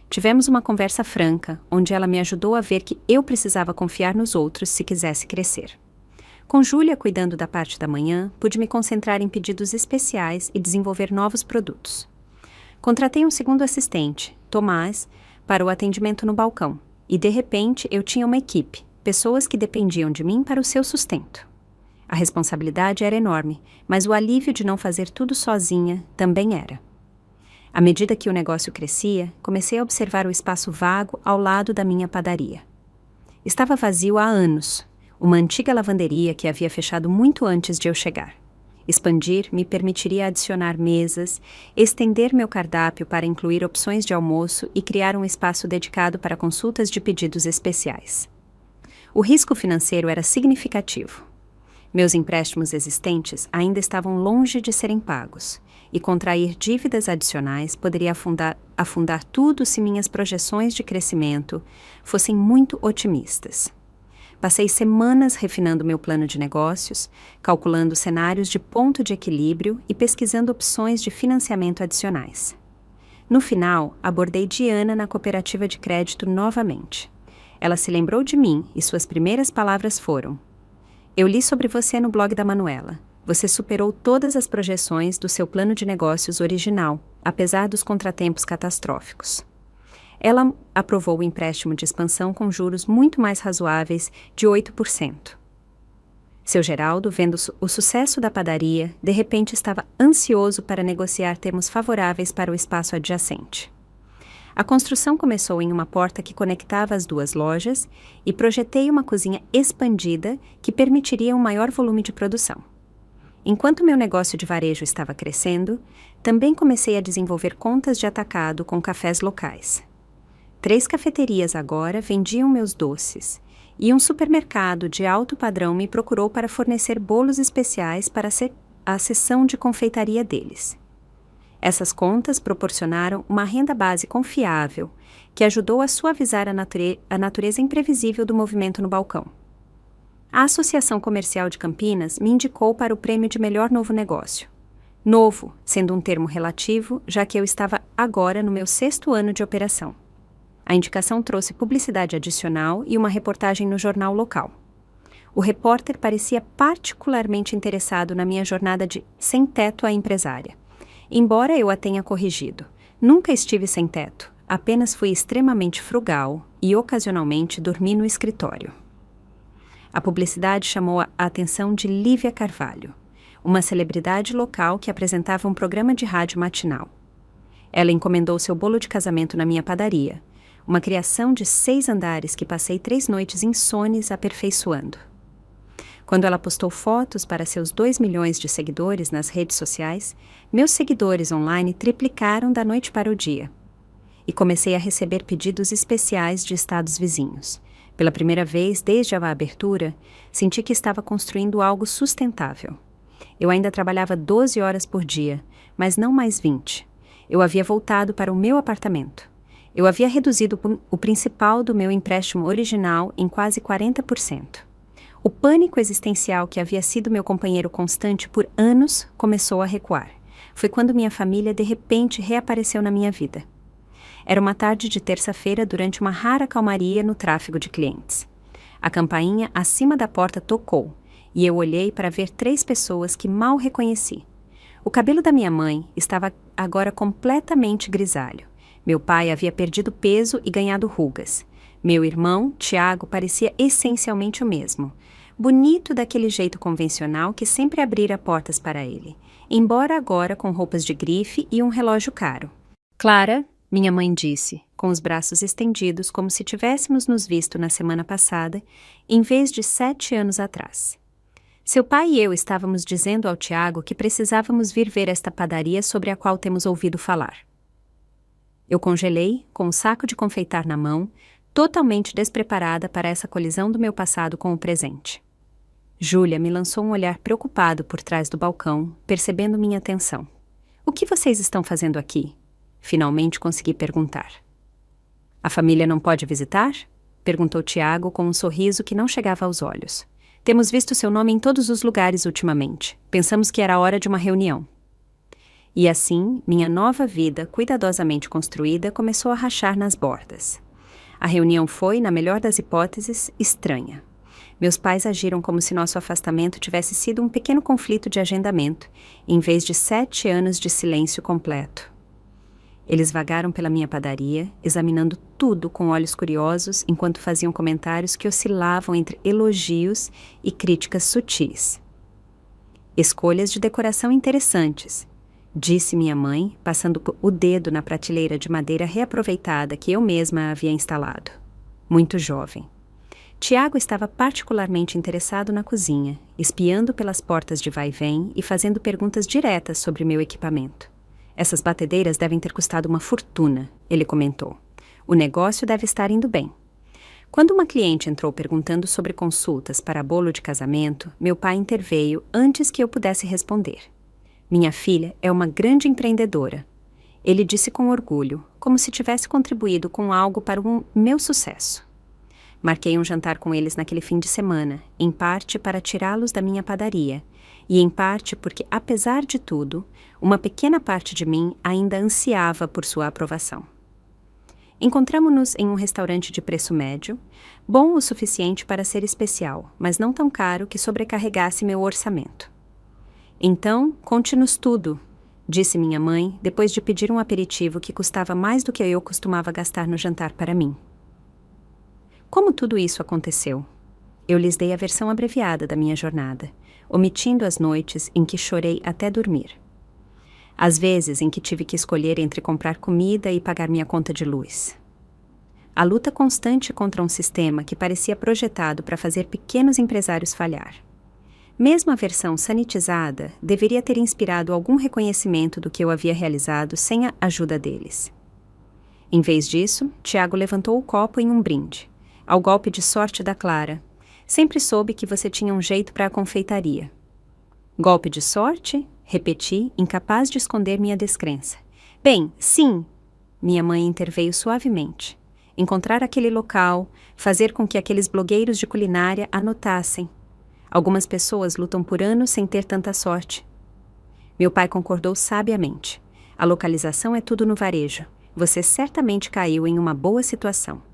A: Tivemos uma conversa franca, onde ela me ajudou a ver que eu precisava confiar nos outros se quisesse crescer. Com Júlia cuidando da parte da manhã, pude me concentrar em pedidos especiais e desenvolver novos produtos. Contratei um segundo assistente, Tomás, para o atendimento no balcão, e de repente eu tinha uma equipe, pessoas que dependiam de mim para o seu sustento. A responsabilidade era enorme, mas o alívio de não fazer tudo sozinha também era. À medida que o negócio crescia, comecei a observar o espaço vago ao lado da minha padaria. Estava vazio há anos, uma antiga lavanderia que havia fechado muito antes de eu chegar. Expandir me permitiria adicionar mesas, estender meu cardápio para incluir opções de almoço e criar um espaço dedicado para consultas de pedidos especiais. O risco financeiro era significativo. Meus empréstimos existentes ainda estavam longe de serem pagos, e contrair dívidas adicionais poderia afundar tudo se minhas projeções de crescimento fossem muito otimistas. Passei semanas refinando meu plano de negócios, calculando cenários de ponto de equilíbrio e pesquisando opções de financiamento adicionais. No final, abordei Diana na cooperativa de crédito novamente. Ela se lembrou de mim e suas primeiras palavras foram: "Eu li sobre você no blog da Manuela. Você superou todas as projeções do seu plano de negócios original, apesar dos contratempos catastróficos." Ela aprovou o empréstimo de expansão com juros muito mais razoáveis de 8%. Seu Geraldo, vendo o sucesso da padaria, de repente estava ansioso para negociar termos favoráveis para o espaço adjacente. A construção começou em uma porta que conectava as 2 lojas e projetei uma cozinha expandida que permitiria um maior volume de produção. Enquanto meu negócio de varejo estava crescendo, também comecei a desenvolver contas de atacado com cafés locais. 3 cafeterias agora vendiam meus doces, e um supermercado de alto padrão me procurou para fornecer bolos especiais para a seção de confeitaria deles. Essas contas proporcionaram uma renda base confiável, que ajudou a suavizar a natureza imprevisível do movimento no balcão. A Associação Comercial de Campinas me indicou para o prêmio de melhor novo negócio. Novo, sendo um termo relativo, já que eu estava agora no meu 6º ano de operação. A indicação trouxe publicidade adicional e uma reportagem no jornal local. O repórter parecia particularmente interessado na minha jornada de sem teto a empresária. Embora eu a tenha corrigido, nunca estive sem teto, apenas fui extremamente frugal e ocasionalmente dormi no escritório. A publicidade chamou a atenção de Lívia Carvalho, uma celebridade local que apresentava um programa de rádio matinal. Ela encomendou seu bolo de casamento na minha padaria, uma criação de 6 andares que passei 3 noites insones aperfeiçoando. Quando ela postou fotos para seus 2 milhões de seguidores nas redes sociais, meus seguidores online triplicaram da noite para o dia. E comecei a receber pedidos especiais de estados vizinhos. Pela primeira vez desde a abertura, senti que estava construindo algo sustentável. Eu ainda trabalhava 12 horas por dia, mas não mais 20. Eu havia voltado para o meu apartamento. Eu havia reduzido o principal do meu empréstimo original em quase 40%. O pânico existencial que havia sido meu companheiro constante por anos começou a recuar. Foi quando minha família de repente reapareceu na minha vida. Era uma tarde de terça-feira durante uma rara calmaria no tráfego de clientes. A campainha acima da porta tocou e eu olhei para ver 3 pessoas que mal reconheci. O cabelo da minha mãe estava agora completamente grisalho. Meu pai havia perdido peso e ganhado rugas. Meu irmão, Tiago, parecia essencialmente o mesmo. Bonito daquele jeito convencional que sempre abrira portas para ele, embora agora com roupas de grife e um relógio caro. Clara, minha mãe disse, com os braços estendidos como se tivéssemos nos visto na semana passada, em vez de 7 anos atrás. Seu pai e eu estávamos dizendo ao Tiago que precisávamos vir ver esta padaria sobre a qual temos ouvido falar. Eu congelei, com um saco de confeitar na mão, totalmente despreparada para essa colisão do meu passado com o presente. Júlia me lançou um olhar preocupado por trás do balcão, percebendo minha atenção. "O que vocês estão fazendo aqui?" Finalmente consegui perguntar. "A família não pode visitar?" perguntou Tiago com um sorriso que não chegava aos olhos. "Temos visto seu nome em todos os lugares ultimamente. Pensamos que era a hora de uma reunião." E assim, minha nova vida, cuidadosamente construída, começou a rachar nas bordas. A reunião foi, na melhor das hipóteses, estranha. Meus pais agiram como se nosso afastamento tivesse sido um pequeno conflito de agendamento, em vez de 7 anos de silêncio completo. Eles vagaram pela minha padaria, examinando tudo com olhos curiosos, enquanto faziam comentários que oscilavam entre elogios e críticas sutis. "Escolhas de decoração interessantes", disse minha mãe, passando o dedo na prateleira de madeira reaproveitada que eu mesma havia instalado. Muito jovem. Tiago estava particularmente interessado na cozinha, espiando pelas portas de vai-vem e fazendo perguntas diretas sobre meu equipamento. "Essas batedeiras devem ter custado uma fortuna", ele comentou. "O negócio deve estar indo bem." Quando uma cliente entrou perguntando sobre consultas para bolo de casamento, meu pai interveio antes que eu pudesse responder. "Minha filha é uma grande empreendedora", ele disse com orgulho, como se tivesse contribuído com algo para o meu sucesso. Marquei um jantar com eles naquele fim de semana, em parte para tirá-los da minha padaria, e em parte porque, apesar de tudo, uma pequena parte de mim ainda ansiava por sua aprovação. Encontramo-nos em um restaurante de preço médio, bom o suficiente para ser especial, mas não tão caro que sobrecarregasse meu orçamento. "Então, conte-nos tudo", disse minha mãe, depois de pedir um aperitivo que custava mais do que eu costumava gastar no jantar para mim. Como tudo isso aconteceu? Eu lhes dei a versão abreviada da minha jornada, omitindo as noites em que chorei até dormir. As vezes em que tive que escolher entre comprar comida e pagar minha conta de luz. A luta constante contra um sistema que parecia projetado para fazer pequenos empresários falhar. Mesmo a versão sanitizada deveria ter inspirado algum reconhecimento do que eu havia realizado sem a ajuda deles. Em vez disso, Tiago levantou o copo em um brinde, ao golpe de sorte da Clara. "Sempre soube que você tinha um jeito para a confeitaria." "Golpe de sorte?" repeti, incapaz de esconder minha descrença. "Bem, sim." Minha mãe interveio suavemente. "Encontrar aquele local, fazer com que aqueles blogueiros de culinária anotassem. Algumas pessoas lutam por anos sem ter tanta sorte." Meu pai concordou sabiamente. "A localização é tudo no varejo. Você certamente caiu em uma boa situação."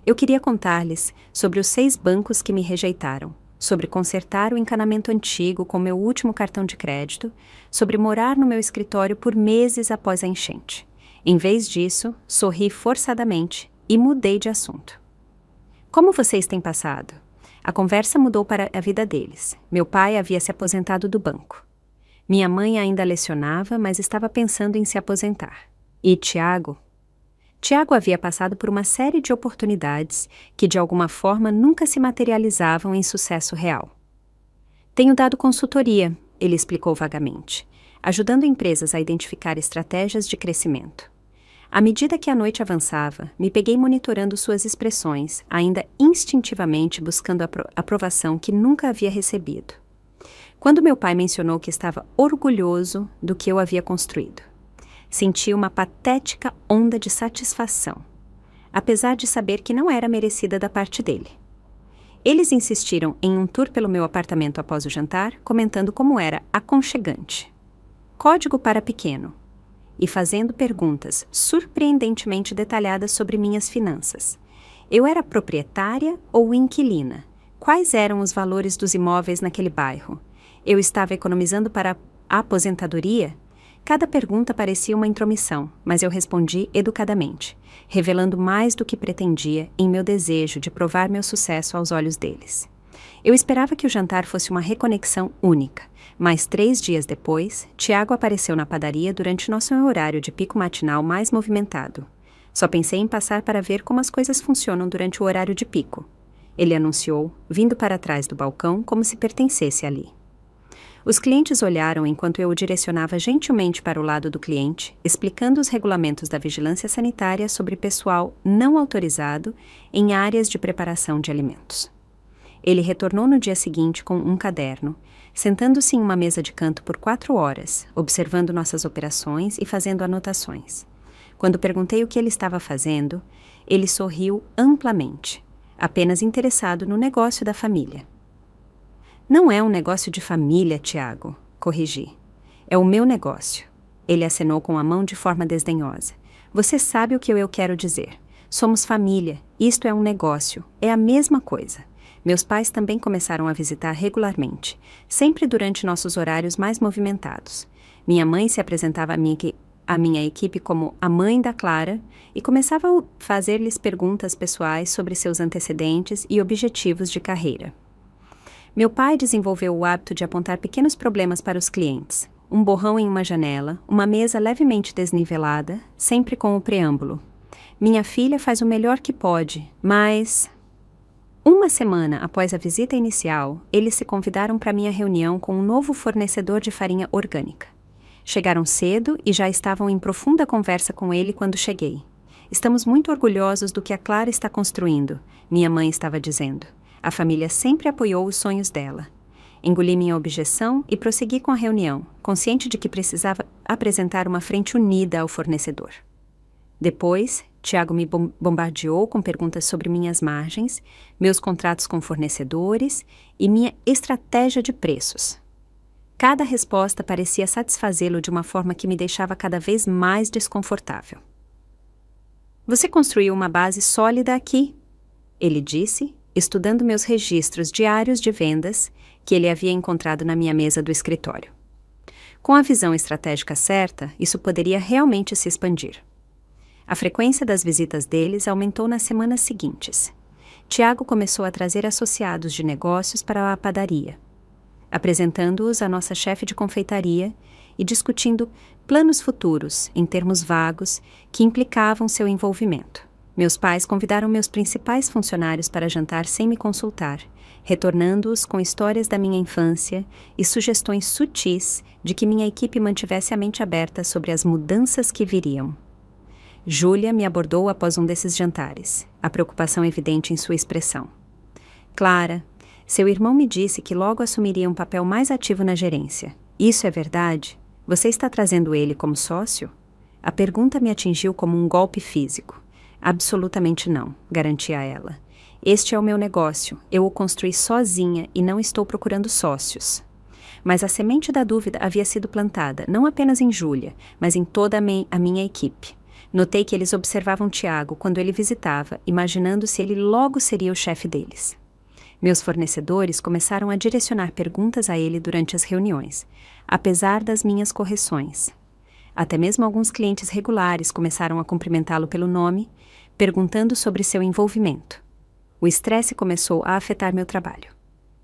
A: Eu queria contar-lhes sobre os 6 bancos que me rejeitaram, sobre consertar o encanamento antigo com meu último cartão de crédito, sobre morar no meu escritório por meses após a enchente. Em vez disso, sorri forçadamente e mudei de assunto. "Como vocês têm passado? A conversa mudou para a vida deles. Meu pai havia se aposentado do banco. Minha mãe ainda lecionava, mas estava pensando em se aposentar. E Tiago? Tiago havia passado por uma série de oportunidades que, de alguma forma, nunca se materializavam em sucesso real. Tenho dado consultoria, ele explicou vagamente, ajudando empresas a identificar estratégias de crescimento. À medida que a noite avançava, me peguei monitorando suas expressões, ainda instintivamente buscando a aprovação que nunca havia recebido. Quando meu pai mencionou que estava orgulhoso do que eu havia construído, senti uma patética onda de satisfação, apesar de saber que não era merecida da parte dele. Eles insistiram em um tour pelo meu apartamento após o jantar, comentando como era aconchegante. Código para pequeno. E fazendo perguntas surpreendentemente detalhadas sobre minhas finanças. Eu era proprietária ou inquilina? Quais eram os valores dos imóveis naquele bairro? Eu estava economizando para a aposentadoria? Cada pergunta parecia uma intromissão, mas eu respondi educadamente, revelando mais do que pretendia em meu desejo de provar meu sucesso aos olhos deles. Eu esperava que o jantar fosse uma reconexão única, mas 3 dias depois, Tiago apareceu na padaria durante nosso horário de pico matinal mais movimentado. Só pensei em passar para ver como as coisas funcionam durante o horário de pico. Ele anunciou, vindo para trás do balcão como se pertencesse ali. Os clientes olharam enquanto eu o direcionava gentilmente para o lado do cliente, explicando os regulamentos da vigilância sanitária sobre pessoal não autorizado em áreas de preparação de alimentos. Ele retornou no dia seguinte com um caderno, sentando-se em uma mesa de canto por 4 horas, observando nossas operações e fazendo anotações. Quando perguntei o que ele estava fazendo, ele sorriu amplamente, apenas interessado no negócio da família. Não é um negócio de família, Tiago, corrigi. É o meu negócio. Ele acenou com a mão de forma desdenhosa. Você sabe o que eu quero dizer. Somos família. Isto é um negócio. É a mesma coisa. Meus pais também começaram a visitar regularmente, sempre durante nossos horários mais movimentados. Minha mãe se apresentava à minha equipe como a mãe da Clara e começava a fazer-lhes perguntas pessoais sobre seus antecedentes e objetivos de carreira. Meu pai desenvolveu o hábito de apontar pequenos problemas para os clientes. Um borrão em uma janela, uma mesa levemente desnivelada, sempre com o preâmbulo. Minha filha faz o melhor que pode, mas... Uma semana após a visita inicial, eles se convidaram para minha reunião com um novo fornecedor de farinha orgânica. Chegaram cedo e já estavam em profunda conversa com ele quando cheguei. Estamos muito orgulhosos do que a Clara está construindo, minha mãe estava dizendo. A família sempre apoiou os sonhos dela. Engoli minha objeção e prossegui com a reunião, consciente de que precisava apresentar uma frente unida ao fornecedor. Depois, Tiago me bombardeou com perguntas sobre minhas margens, meus contratos com fornecedores e minha estratégia de preços. Cada resposta parecia satisfazê-lo de uma forma que me deixava cada vez mais desconfortável. Você construiu uma base sólida aqui, ele disse, estudando meus registros diários de vendas que ele havia encontrado na minha mesa do escritório. Com a visão estratégica certa, isso poderia realmente se expandir. A frequência das visitas deles aumentou nas semanas seguintes. Tiago começou a trazer associados de negócios para a padaria, apresentando-os à nossa chefe de confeitaria e discutindo planos futuros, em termos vagos, que implicavam seu envolvimento. Meus pais convidaram meus principais funcionários para jantar sem me consultar, retornando-os com histórias da minha infância e sugestões sutis de que minha equipe mantivesse a mente aberta sobre as mudanças que viriam. Júlia me abordou após um desses jantares, a preocupação evidente em sua expressão. Clara, seu irmão me disse que logo assumiria um papel mais ativo na gerência. Isso é verdade? Você está trazendo ele como sócio? A pergunta me atingiu como um golpe físico. Absolutamente não, garantia ela. Este é o meu negócio, eu o construí sozinha e não estou procurando sócios. Mas a semente da dúvida havia sido plantada, não apenas em Júlia, mas em toda a minha equipe. Notei que eles observavam Tiago quando ele visitava, imaginando se ele logo seria o chefe deles. Meus fornecedores começaram a direcionar perguntas a ele durante as reuniões, apesar das minhas correções. Até mesmo alguns clientes regulares começaram a cumprimentá-lo pelo nome, perguntando sobre seu envolvimento. O estresse começou a afetar meu trabalho.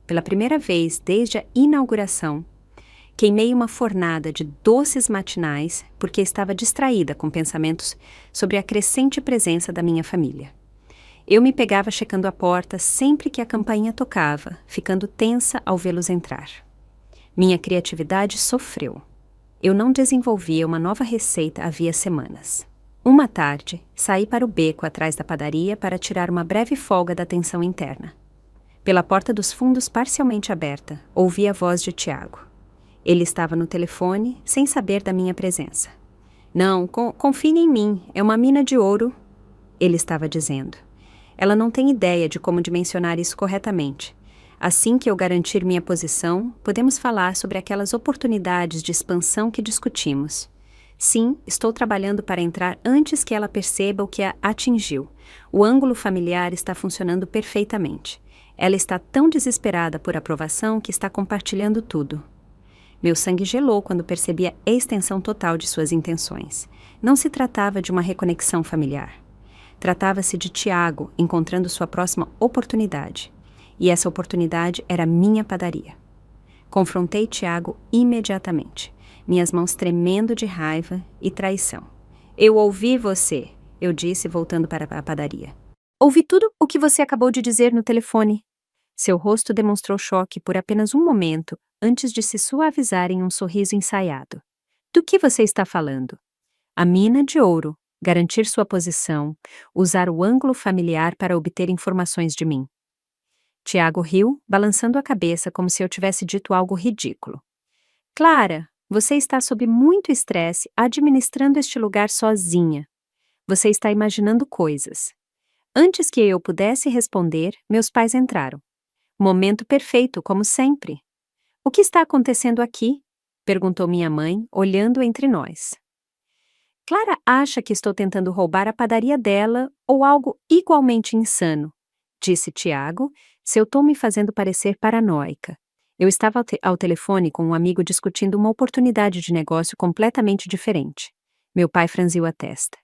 A: Pela primeira vez desde a inauguração, queimei uma fornada de doces matinais porque estava distraída com pensamentos sobre a crescente presença da minha família. Eu me pegava checando a porta sempre que a campainha tocava, ficando tensa ao vê-los entrar. Minha criatividade sofreu. Eu não desenvolvia uma nova receita havia semanas. Uma tarde, saí para o beco atrás da padaria para tirar uma breve folga da tensão interna. Pela porta dos fundos parcialmente aberta, ouvi a voz de Tiago. Ele estava no telefone, sem saber da minha presença. Não, confie em mim, é uma mina de ouro, ele estava dizendo. Ela não tem ideia de como dimensionar isso corretamente. Assim que eu garantir minha posição, podemos falar sobre aquelas oportunidades de expansão que discutimos. Sim, estou trabalhando para entrar antes que ela perceba o que a atingiu. O ângulo familiar está funcionando perfeitamente. Ela está tão desesperada por aprovação que está compartilhando tudo. Meu sangue gelou quando percebi a extensão total de suas intenções. Não se tratava de uma reconexão familiar. Tratava-se de Tiago encontrando sua próxima oportunidade. E essa oportunidade era minha padaria. Confrontei Tiago imediatamente, minhas mãos tremendo de raiva e traição. Eu ouvi você, eu disse voltando para a padaria. Ouvi tudo o que você acabou de dizer no telefone. Seu rosto demonstrou choque por apenas um momento antes de se suavizar em um sorriso ensaiado. Do que você está falando? A mina de ouro, garantir sua posição, usar o ângulo familiar para obter informações de mim. Tiago riu, balançando a cabeça como se eu tivesse dito algo ridículo. Clara, você está sob muito estresse administrando este lugar sozinha. Você está imaginando coisas. Antes que eu pudesse responder, meus pais entraram. Momento perfeito, como sempre. O que está acontecendo aqui? Perguntou minha mãe, olhando entre nós. Clara acha que estou tentando roubar a padaria dela ou algo igualmente insano, disse Tiago, seu tom me fazendo parecer paranoica. Eu estava ao telefone com um amigo discutindo uma oportunidade de negócio completamente diferente. Meu pai franziu a testa.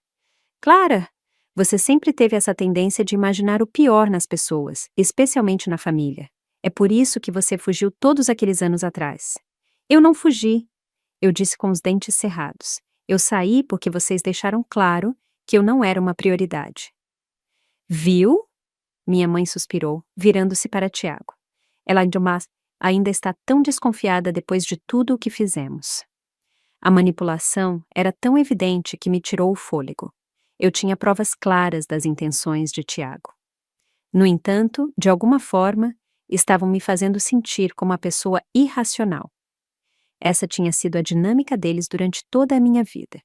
A: Clara, você sempre teve essa tendência de imaginar o pior nas pessoas, especialmente na família. É por isso que você fugiu todos aqueles anos atrás. Eu não fugi, eu disse com os dentes cerrados. Eu saí porque vocês deixaram claro que eu não era uma prioridade. Viu? Minha mãe suspirou, virando-se para Tiago. Ela ainda está tão desconfiada depois de tudo o que fizemos. A manipulação era tão evidente que me tirou o fôlego. Eu tinha provas claras das intenções de Tiago. No entanto, de alguma forma, estavam me fazendo sentir como uma pessoa irracional. Essa tinha sido a dinâmica deles durante toda a minha vida.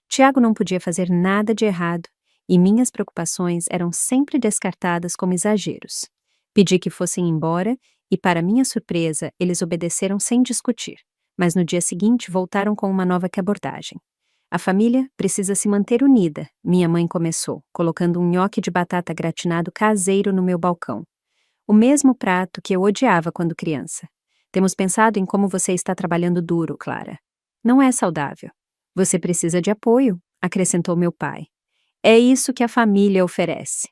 A: Tiago não podia fazer nada de errado e minhas preocupações eram sempre descartadas como exageros. Pedi que fossem embora e, para minha surpresa, eles obedeceram sem discutir, mas no dia seguinte voltaram com uma nova abordagem. A família precisa se manter unida, minha mãe começou, colocando um nhoque de batata gratinado caseiro no meu balcão. O mesmo prato que eu odiava quando criança. Temos pensado em como você está trabalhando duro, Clara. Não é saudável. Você precisa de apoio, acrescentou meu pai. É isso que a família oferece.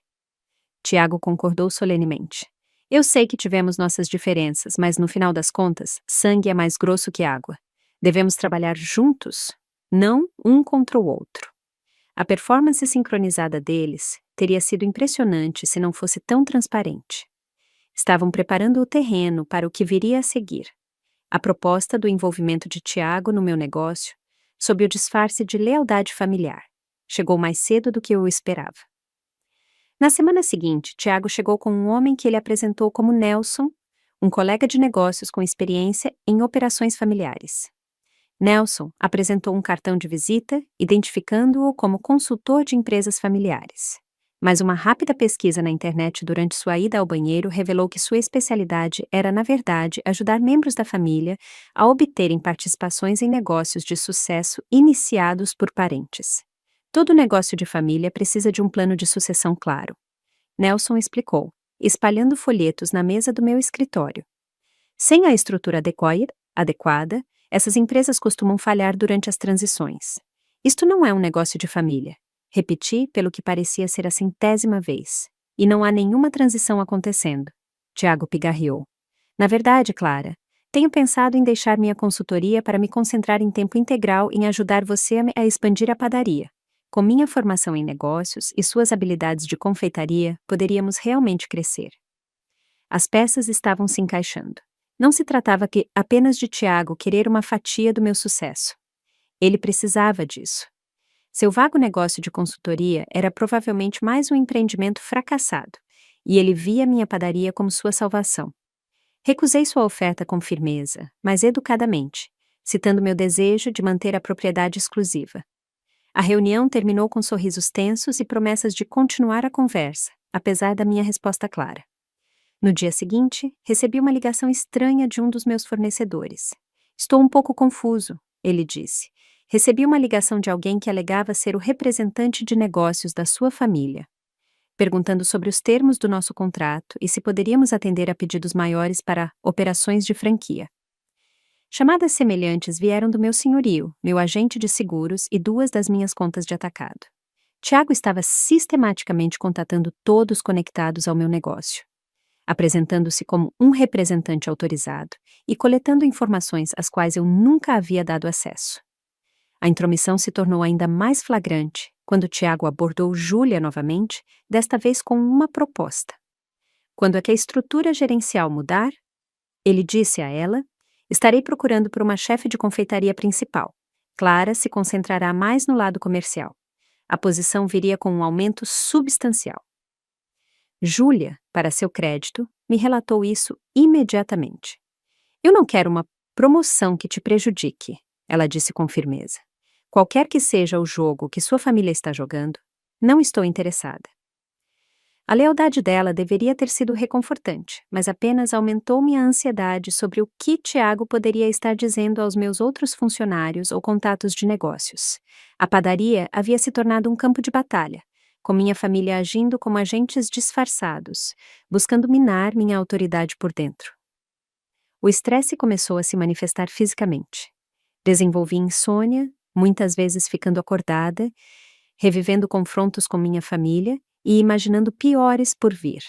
A: Tiago concordou solenemente. Eu sei que tivemos nossas diferenças, mas no final das contas, sangue é mais grosso que água. Devemos trabalhar juntos, não um contra o outro. A performance sincronizada deles teria sido impressionante se não fosse tão transparente. Estavam preparando o terreno para o que viria a seguir. A proposta do envolvimento de Tiago no meu negócio, sob o disfarce de lealdade familiar, chegou mais cedo do que eu esperava. Na semana seguinte, Tiago chegou com um homem que ele apresentou como Nelson, um colega de negócios com experiência em operações familiares. Nelson apresentou um cartão de visita, identificando-o como consultor de empresas familiares. Mas uma rápida pesquisa na internet durante sua ida ao banheiro revelou que sua especialidade era, na verdade, ajudar membros da família a obterem participações em negócios de sucesso iniciados por parentes. Todo negócio de família precisa de um plano de sucessão claro. Nelson explicou, espalhando folhetos na mesa do meu escritório. Sem a estrutura adequada, essas empresas costumam falhar durante as transições. Isto não é um negócio de família. Repeti pelo que parecia ser a 100ª vez. E não há nenhuma transição acontecendo. Tiago pigarreou. Na verdade, Clara, tenho pensado em deixar minha consultoria para me concentrar em tempo integral em ajudar você a expandir a padaria. Com minha formação em negócios e suas habilidades de confeitaria, poderíamos realmente crescer. As peças estavam se encaixando. Não se tratava apenas de Tiago querer uma fatia do meu sucesso. Ele precisava disso. Seu vago negócio de consultoria era provavelmente mais um empreendimento fracassado, e ele via minha padaria como sua salvação. Recusei sua oferta com firmeza, mas educadamente, citando meu desejo de manter a propriedade exclusiva. A reunião terminou com sorrisos tensos e promessas de continuar a conversa, apesar da minha resposta clara. No dia seguinte, recebi uma ligação estranha de um dos meus fornecedores. Estou um pouco confuso, ele disse. Recebi uma ligação de alguém que alegava ser o representante de negócios da sua família, perguntando sobre os termos do nosso contrato e se poderíamos atender a pedidos maiores para operações de franquia. Chamadas semelhantes vieram do meu senhorio, meu agente de seguros e 2 das minhas contas de atacado. Tiago estava sistematicamente contatando todos conectados ao meu negócio, apresentando-se como um representante autorizado e coletando informações às quais eu nunca havia dado acesso. A intromissão se tornou ainda mais flagrante quando Tiago abordou Júlia novamente, desta vez com uma proposta. Quando é que a estrutura gerencial mudar, ele disse a ela, estarei procurando por uma chefe de confeitaria principal. Clara se concentrará mais no lado comercial. A posição viria com um aumento substancial. Júlia, para seu crédito, me relatou isso imediatamente. Eu não quero uma promoção que te prejudique, ela disse com firmeza. Qualquer que seja o jogo que sua família está jogando, não estou interessada. A lealdade dela deveria ter sido reconfortante, mas apenas aumentou minha ansiedade sobre o que Tiago poderia estar dizendo aos meus outros funcionários ou contatos de negócios. A padaria havia se tornado um campo de batalha, com minha família agindo como agentes disfarçados, buscando minar minha autoridade por dentro. O estresse começou a se manifestar fisicamente. Desenvolvi insônia, muitas vezes ficando acordada, revivendo confrontos com minha família e imaginando piores por vir.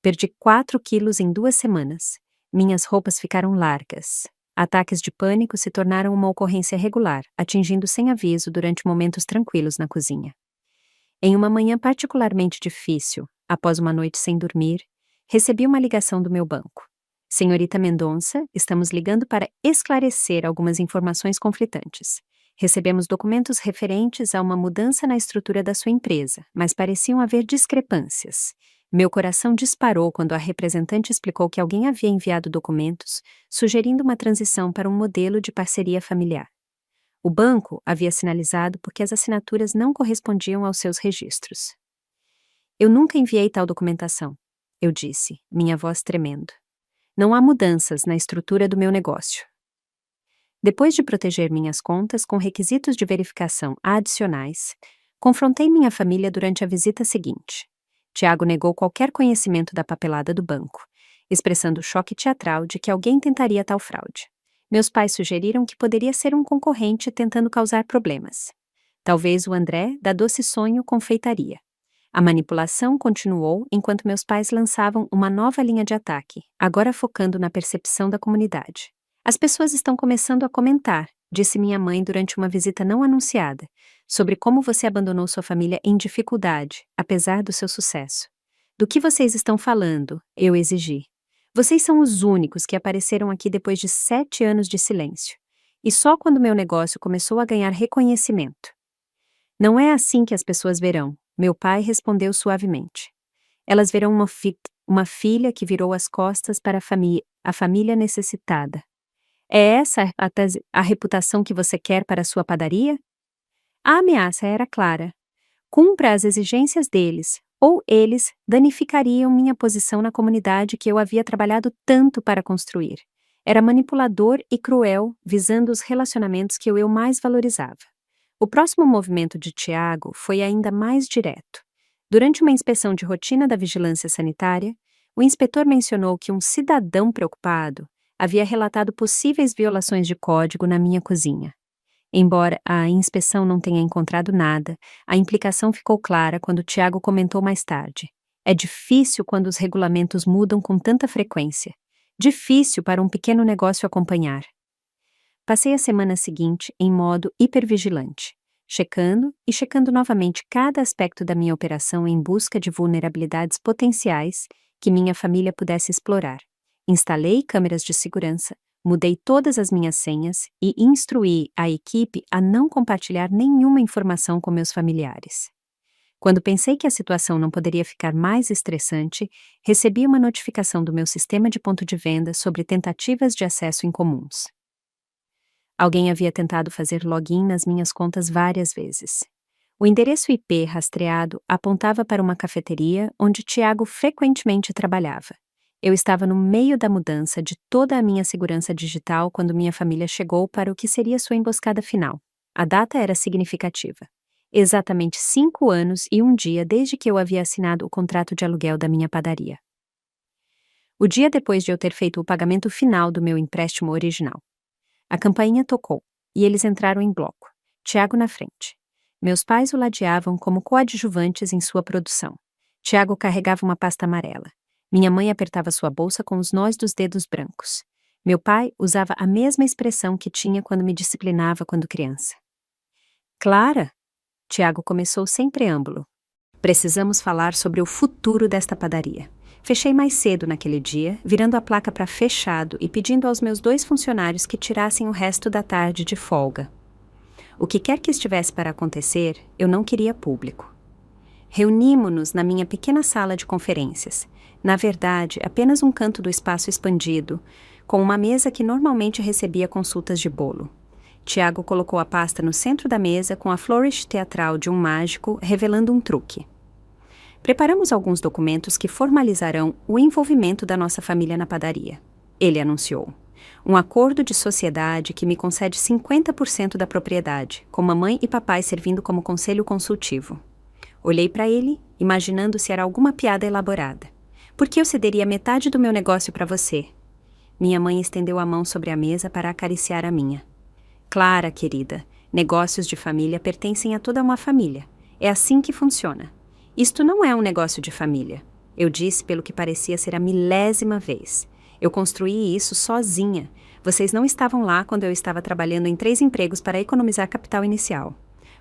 A: Perdi 4 quilos em 2 semanas. Minhas roupas ficaram largas. Ataques de pânico se tornaram uma ocorrência regular, atingindo sem aviso durante momentos tranquilos na cozinha. Em uma manhã particularmente difícil, após uma noite sem dormir, recebi uma ligação do meu banco. Senhorita Mendonça, estamos ligando para esclarecer algumas informações conflitantes. Recebemos documentos referentes a uma mudança na estrutura da sua empresa, mas pareciam haver discrepâncias. Meu coração disparou quando a representante explicou que alguém havia enviado documentos sugerindo uma transição para um modelo de parceria familiar. O banco havia sinalizado porque as assinaturas não correspondiam aos seus registros. Eu nunca enviei tal documentação, eu disse, minha voz tremendo. Não há mudanças na estrutura do meu negócio. Depois de proteger minhas contas com requisitos de verificação adicionais, confrontei minha família durante a visita seguinte. Tiago negou qualquer conhecimento da papelada do banco, expressando o choque teatral de que alguém tentaria tal fraude. Meus pais sugeriram que poderia ser um concorrente tentando causar problemas. Talvez o André, da Doce Sonho Confeitaria. A manipulação continuou enquanto meus pais lançavam uma nova linha de ataque, agora focando na percepção da comunidade. As pessoas estão começando a comentar, disse minha mãe durante uma visita não anunciada, sobre como você abandonou sua família em dificuldade, apesar do seu sucesso. Do que vocês estão falando? Eu exigi. Vocês são os únicos que apareceram aqui depois de 7 anos de silêncio. E só quando meu negócio começou a ganhar reconhecimento. Não é assim que as pessoas verão, meu pai respondeu suavemente. Elas verão uma filha que virou as costas para a família necessitada. É essa a reputação que você quer para sua padaria? A ameaça era clara. Cumpra as exigências deles, ou eles danificariam minha posição na comunidade que eu havia trabalhado tanto para construir. Era manipulador e cruel, visando os relacionamentos que eu mais valorizava. O próximo movimento de Tiago foi ainda mais direto. Durante uma inspeção de rotina da vigilância sanitária, o inspetor mencionou que um cidadão preocupado havia relatado possíveis violações de código na minha cozinha. Embora a inspeção não tenha encontrado nada, a implicação ficou clara quando Tiago comentou mais tarde. É difícil quando os regulamentos mudam com tanta frequência. Difícil para um pequeno negócio acompanhar. Passei a semana seguinte em modo hipervigilante, checando e checando novamente cada aspecto da minha operação em busca de vulnerabilidades potenciais que minha família pudesse explorar. Instalei câmeras de segurança, mudei todas as minhas senhas e instruí a equipe a não compartilhar nenhuma informação com meus familiares. Quando pensei que a situação não poderia ficar mais estressante, recebi uma notificação do meu sistema de ponto de venda sobre tentativas de acesso incomuns. Alguém havia tentado fazer login nas minhas contas várias vezes. O endereço IP rastreado apontava para uma cafeteria onde Tiago frequentemente trabalhava. Eu estava no meio da mudança de toda a minha segurança digital quando minha família chegou para o que seria sua emboscada final. A data era significativa. Exatamente 5 anos e 1 dia desde que eu havia assinado o contrato de aluguel da minha padaria. O dia depois de eu ter feito o pagamento final do meu empréstimo original. A campainha tocou, e eles entraram em bloco, Tiago na frente. Meus pais o ladeavam como coadjuvantes em sua produção. Tiago carregava uma pasta amarela. Minha mãe apertava sua bolsa com os nós dos dedos brancos. Meu pai usava a mesma expressão que tinha quando me disciplinava quando criança. Clara, Tiago começou sem preâmbulo. Precisamos falar sobre o futuro desta padaria. Fechei mais cedo naquele dia, virando a placa para fechado e pedindo aos meus 2 funcionários que tirassem o resto da tarde de folga. O que quer que estivesse para acontecer, eu não queria público. Reunimo-nos na minha pequena sala de conferências. Na verdade, apenas um canto do espaço expandido, com uma mesa que normalmente recebia consultas de bolo. Tiago colocou a pasta no centro da mesa com a flourish teatral de um mágico revelando um truque. Preparamos alguns documentos que formalizarão o envolvimento da nossa família na padaria. Ele anunciou. Um acordo de sociedade que me concede 50% da propriedade, com mamãe e papai servindo como conselho consultivo. Olhei para ele, imaginando se era alguma piada elaborada. Por que eu cederia metade do meu negócio para você? Minha mãe estendeu a mão sobre a mesa para acariciar a minha. Clara, querida, negócios de família pertencem a toda uma família. É assim que funciona. Isto não é um negócio de família. Eu disse pelo que parecia ser a 1000ª vez. Eu construí isso sozinha. Vocês não estavam lá quando eu estava trabalhando em 3 empregos para economizar capital inicial.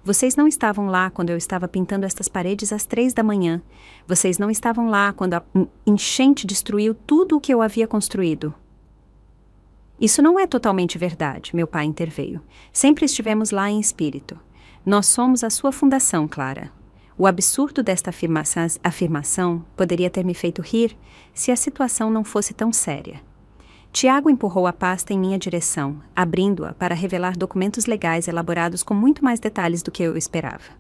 A: Vocês não estavam lá quando eu estava pintando estas paredes às 3 da manhã. Vocês não estavam lá quando a enchente destruiu tudo o que eu havia construído. Isso não é totalmente verdade, meu pai interveio. Sempre estivemos lá em espírito. Nós somos a sua fundação, Clara. O absurdo desta afirmação poderia ter me feito rir se a situação não fosse tão séria. Tiago empurrou a pasta em minha direção, abrindo-a para revelar documentos legais elaborados com muito mais detalhes do que eu esperava.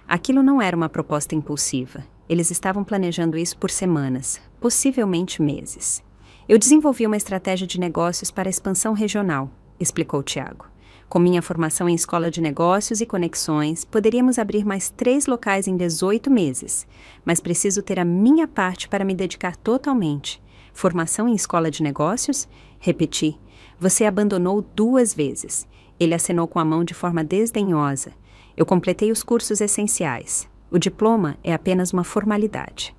A: Aquilo não era uma proposta impulsiva. Eles estavam planejando isso por semanas, possivelmente meses. Eu desenvolvi uma estratégia de negócios para a expansão regional, explicou Tiago. Com minha formação em escola de negócios e conexões, poderíamos abrir mais 3 locais em 18 meses, mas preciso ter a minha parte para me dedicar totalmente. Formação em escola de negócios? Repeti. Você abandonou 2 vezes. Ele acenou com a mão de forma desdenhosa. Eu completei os cursos essenciais. O diploma é apenas uma formalidade.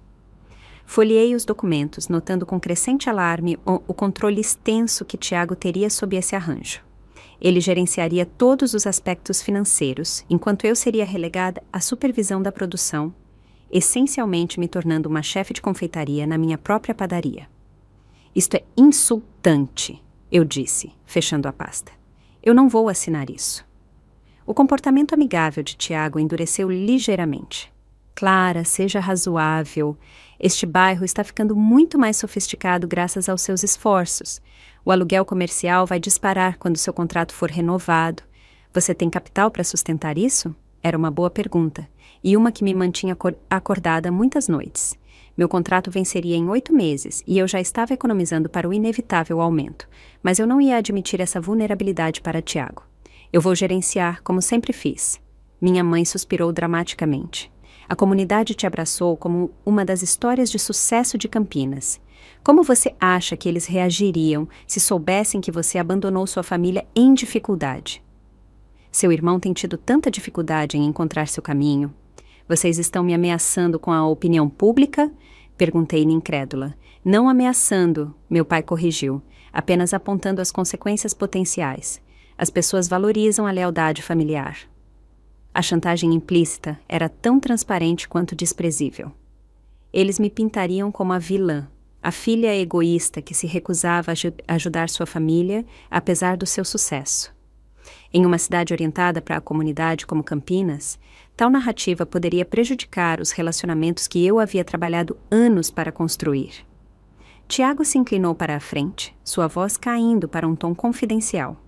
A: Folheei os documentos, notando com crescente alarme o controle extenso que Tiago teria sob esse arranjo. Ele gerenciaria todos os aspectos financeiros, enquanto eu seria relegada à supervisão da produção, essencialmente me tornando uma chefe de confeitaria na minha própria padaria. Isto é insultante, eu disse, fechando a pasta. Eu não vou assinar isso. O comportamento amigável de Tiago endureceu ligeiramente. Clara, seja razoável. Este bairro está ficando muito mais sofisticado graças aos seus esforços. O aluguel comercial vai disparar quando seu contrato for renovado. Você tem capital para sustentar isso? Era uma boa pergunta, e uma que me mantinha acordada muitas noites. Meu contrato venceria em 8 meses, e eu já estava economizando para o inevitável aumento, mas eu não ia admitir essa vulnerabilidade para Tiago. Eu vou gerenciar, como sempre fiz. Minha mãe suspirou dramaticamente. A comunidade te abraçou como uma das histórias de sucesso de Campinas. Como você acha que eles reagiriam se soubessem que você abandonou sua família em dificuldade? Seu irmão tem tido tanta dificuldade em encontrar seu caminho. Vocês estão me ameaçando com a opinião pública? Perguntei-lhe incrédula. Não ameaçando, meu pai corrigiu, apenas apontando as consequências potenciais. As pessoas valorizam a lealdade familiar. A chantagem implícita era tão transparente quanto desprezível. Eles me pintariam como a vilã, a filha egoísta que se recusava a ajudar sua família, apesar do seu sucesso. Em uma cidade orientada para a comunidade como Campinas, tal narrativa poderia prejudicar os relacionamentos que eu havia trabalhado anos para construir. Tiago se inclinou para a frente, sua voz caindo para um tom confidencial.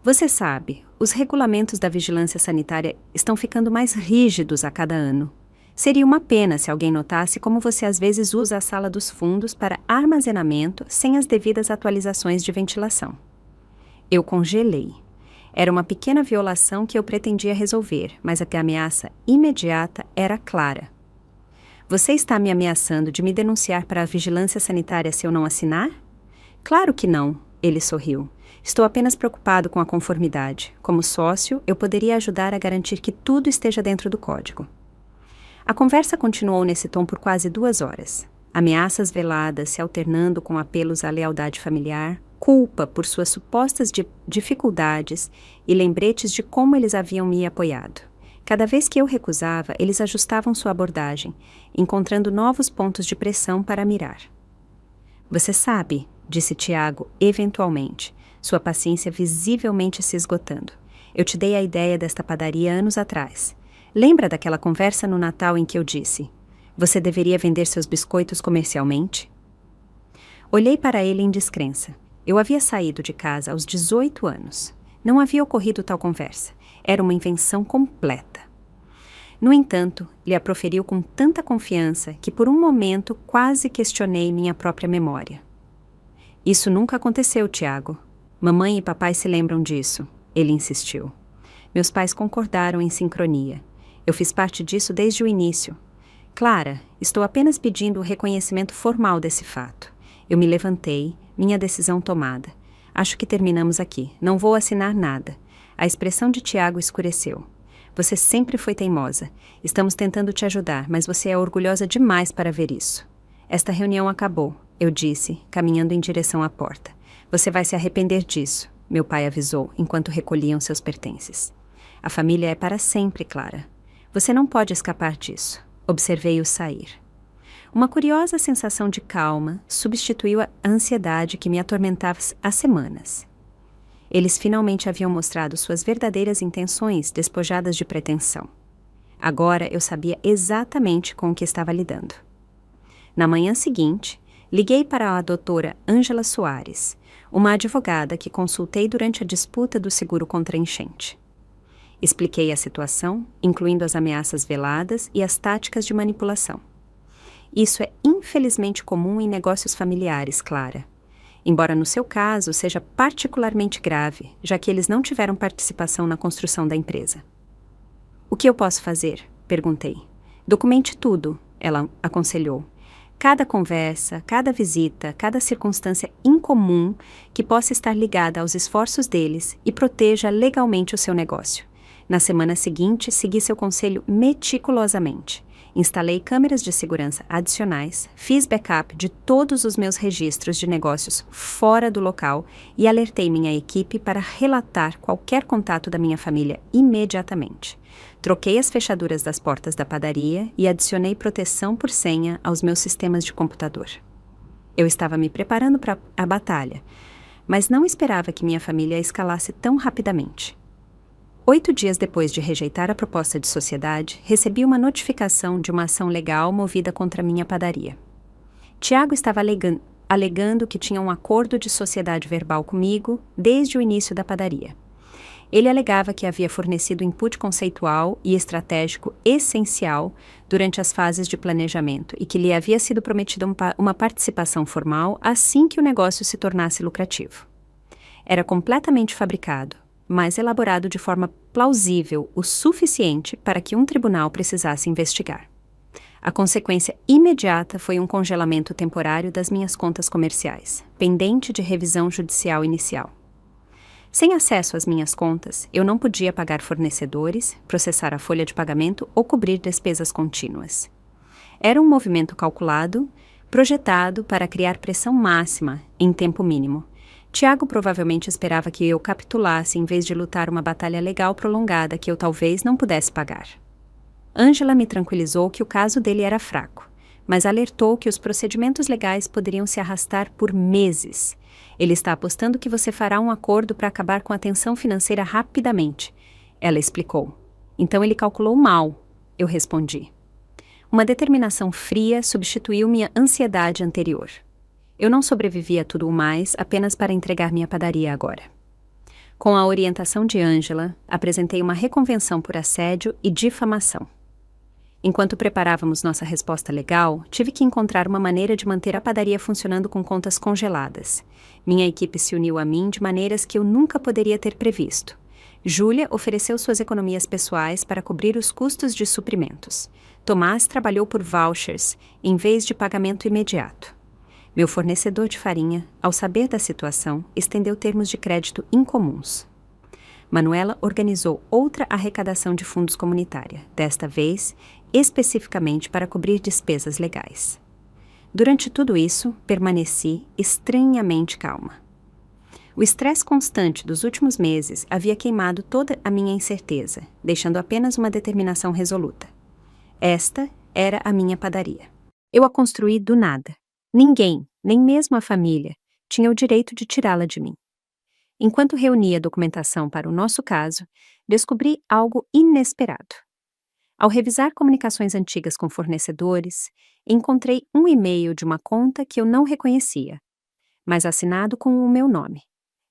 A: Você sabe, os regulamentos da vigilância sanitária estão ficando mais rígidos a cada ano. Seria uma pena se alguém notasse como você às vezes usa a sala dos fundos para armazenamento sem as devidas atualizações de ventilação. Eu congelei. Era uma pequena violação que eu pretendia resolver, mas a ameaça imediata era clara. Você está me ameaçando de me denunciar para a vigilância sanitária se eu não assinar? Claro que não, ele sorriu. Estou apenas preocupado com a conformidade. Como sócio, eu poderia ajudar a garantir que tudo esteja dentro do código. A conversa continuou nesse tom por quase 2 horas. Ameaças veladas se alternando com apelos à lealdade familiar, culpa por suas supostas dificuldades e lembretes de como eles haviam me apoiado. Cada vez que eu recusava, eles ajustavam sua abordagem, encontrando novos pontos de pressão para mirar. Você sabe, disse Tiago, eventualmente, sua paciência visivelmente se esgotando. Eu te dei a ideia desta padaria anos atrás. Lembra daquela conversa no Natal em que eu disse: você deveria vender seus biscoitos comercialmente? Olhei para ele em descrença. Eu havia saído de casa aos 18 anos. Não havia ocorrido tal conversa. Era uma invenção completa. No entanto, lhe a proferiu com tanta confiança que por um momento quase questionei minha própria memória. Isso nunca aconteceu, Tiago. Mamãe e papai se lembram disso, ele insistiu. Meus pais concordaram em sincronia. Eu fiz parte disso desde o início. Clara, estou apenas pedindo o reconhecimento formal desse fato. Eu me levantei, minha decisão tomada. Acho que terminamos aqui. Não vou assinar nada. A expressão de Tiago escureceu. Você sempre foi teimosa. Estamos tentando te ajudar, mas você é orgulhosa demais para ver isso. Esta reunião acabou, eu disse, caminhando em direção à porta. Você vai se arrepender disso, meu pai avisou, enquanto recolhiam seus pertences. A família é para sempre, Clara. Você não pode escapar disso. Observei-o sair. Uma curiosa sensação de calma substituiu a ansiedade que me atormentava há semanas. Eles finalmente haviam mostrado suas verdadeiras intenções despojadas de pretensão. Agora eu sabia exatamente com o que estava lidando. Na manhã seguinte, liguei para a doutora Ângela Soares, uma advogada que consultei durante a disputa do seguro contra a enchente. Expliquei a situação, incluindo as ameaças veladas e as táticas de manipulação. Isso é infelizmente comum em negócios familiares, Clara. Embora no seu caso seja particularmente grave, já que eles não tiveram participação na construção da empresa. O que eu posso fazer? Perguntei. Documente tudo, ela aconselhou. Cada conversa, cada visita, cada circunstância incomum que possa estar ligada aos esforços deles e proteja legalmente o seu negócio. Na semana seguinte, segui seu conselho meticulosamente. Instalei câmeras de segurança adicionais, fiz backup de todos os meus registros de negócios fora do local e alertei minha equipe para relatar qualquer contato da minha família imediatamente. Troquei as fechaduras das portas da padaria e adicionei proteção por senha aos meus sistemas de computador. Eu estava me preparando para a batalha, mas não esperava que minha família escalasse tão rapidamente. 8 dias depois de rejeitar a proposta de sociedade, recebi uma notificação de uma ação legal movida contra minha padaria. Tiago estava alegando que tinha um acordo de sociedade verbal comigo desde o início da padaria. Ele alegava que havia fornecido input conceitual e estratégico essencial durante as fases de planejamento e que lhe havia sido prometida uma participação formal assim que o negócio se tornasse lucrativo. Era completamente fabricado, mas elaborado de forma plausível o suficiente para que um tribunal precisasse investigar. A consequência imediata foi um congelamento temporário das minhas contas comerciais, pendente de revisão judicial inicial. Sem acesso às minhas contas, eu não podia pagar fornecedores, processar a folha de pagamento ou cobrir despesas contínuas. Era um movimento calculado, projetado para criar pressão máxima em tempo mínimo. Tiago provavelmente esperava que eu capitulasse em vez de lutar uma batalha legal prolongada que eu talvez não pudesse pagar. Ângela me tranquilizou que o caso dele era fraco, mas alertou que os procedimentos legais poderiam se arrastar por meses. Ele está apostando que você fará um acordo para acabar com a tensão financeira rapidamente, ela explicou. Então ele calculou mal, eu respondi. Uma determinação fria substituiu minha ansiedade anterior. Eu não sobrevivi a tudo o mais apenas para entregar minha padaria agora. Com a orientação de Ângela, apresentei uma reconvenção por assédio e difamação. Enquanto preparávamos nossa resposta legal, tive que encontrar uma maneira de manter a padaria funcionando com contas congeladas. Minha equipe se uniu a mim de maneiras que eu nunca poderia ter previsto. Júlia ofereceu suas economias pessoais para cobrir os custos de suprimentos. Tomás trabalhou por vouchers, em vez de pagamento imediato. Meu fornecedor de farinha, ao saber da situação, estendeu termos de crédito incomuns. Manuela organizou outra arrecadação de fundos comunitária, desta vez, especificamente para cobrir despesas legais. Durante tudo isso, permaneci estranhamente calma. O estresse constante dos últimos meses havia queimado toda a minha incerteza, deixando apenas uma determinação resoluta. Esta era a minha padaria. Eu a construí do nada. Ninguém, nem mesmo a família, tinha o direito de tirá-la de mim. Enquanto reunia documentação para o nosso caso, descobri algo inesperado. Ao revisar comunicações antigas com fornecedores, encontrei um e-mail de uma conta que eu não reconhecia, mas assinado com o meu nome.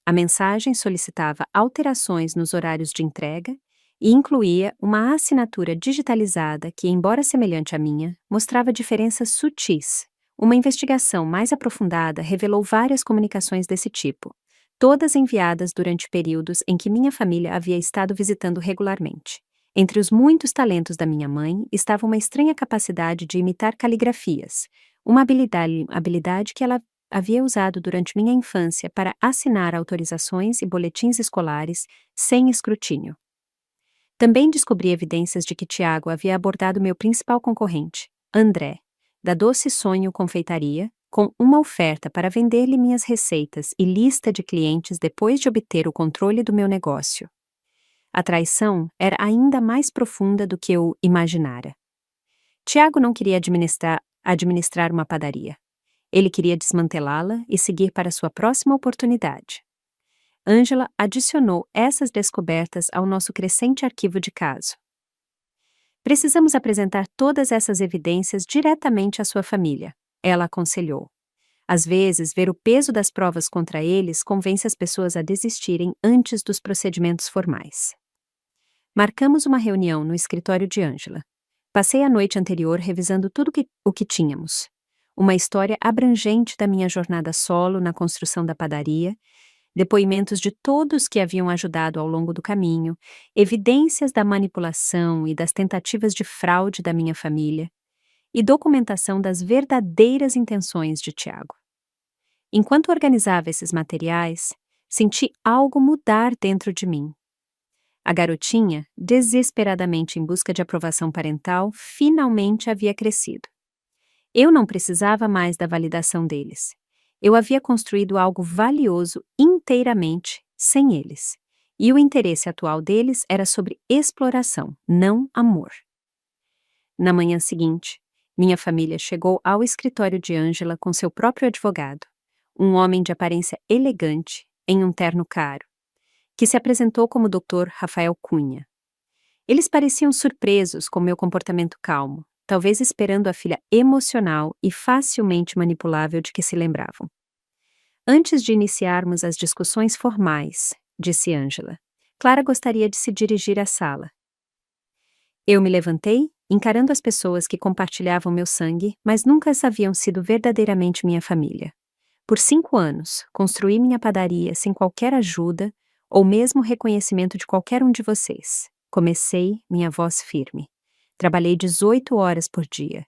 A: A mensagem solicitava alterações nos horários de entrega e incluía uma assinatura digitalizada que, embora semelhante à minha, mostrava diferenças sutis. Uma investigação mais aprofundada revelou várias comunicações desse tipo, todas enviadas durante períodos em que minha família havia estado visitando regularmente. Entre os muitos talentos da minha mãe estava uma estranha capacidade de imitar caligrafias, uma habilidade que ela havia usado durante minha infância para assinar autorizações e boletins escolares sem escrutínio. Também descobri evidências de que Tiago havia abordado meu principal concorrente, André, da Doce Sonho Confeitaria, com uma oferta para vender-lhe minhas receitas e lista de clientes depois de obter o controle do meu negócio. A traição era ainda mais profunda do que eu imaginara. Tiago não queria administrar uma padaria. Ele queria desmantelá-la e seguir para sua próxima oportunidade. Ângela adicionou essas descobertas ao nosso crescente arquivo de caso. Precisamos apresentar todas essas evidências diretamente à sua família, ela aconselhou. Às vezes, ver o peso das provas contra eles convence as pessoas a desistirem antes dos procedimentos formais. Marcamos uma reunião no escritório de Ângela. Passei a noite anterior revisando tudo o que tínhamos. Uma história abrangente da minha jornada solo na construção da padaria, depoimentos de todos que haviam ajudado ao longo do caminho, evidências da manipulação e das tentativas de fraude da minha família, e documentação das verdadeiras intenções de Tiago. Enquanto organizava esses materiais, senti algo mudar dentro de mim. A garotinha, desesperadamente em busca de aprovação parental, finalmente havia crescido. Eu não precisava mais da validação deles. Eu havia construído algo valioso inteiramente sem eles. E o interesse atual deles era sobre exploração, não amor. Na manhã seguinte, minha família chegou ao escritório de Ângela com seu próprio advogado, um homem de aparência elegante, em um terno caro, que se apresentou como Dr. Rafael Cunha. Eles pareciam surpresos com meu comportamento calmo, talvez esperando a filha emocional e facilmente manipulável de que se lembravam. Antes de iniciarmos as discussões formais, disse Ângela, Clara gostaria de se dirigir à sala. Eu me levantei, encarando as pessoas que compartilhavam meu sangue, mas nunca haviam sido verdadeiramente minha família. Por 5 anos, construí minha padaria sem qualquer ajuda ou mesmo reconhecimento de qualquer um de vocês. Comecei minha voz firme. Trabalhei 18 horas por dia.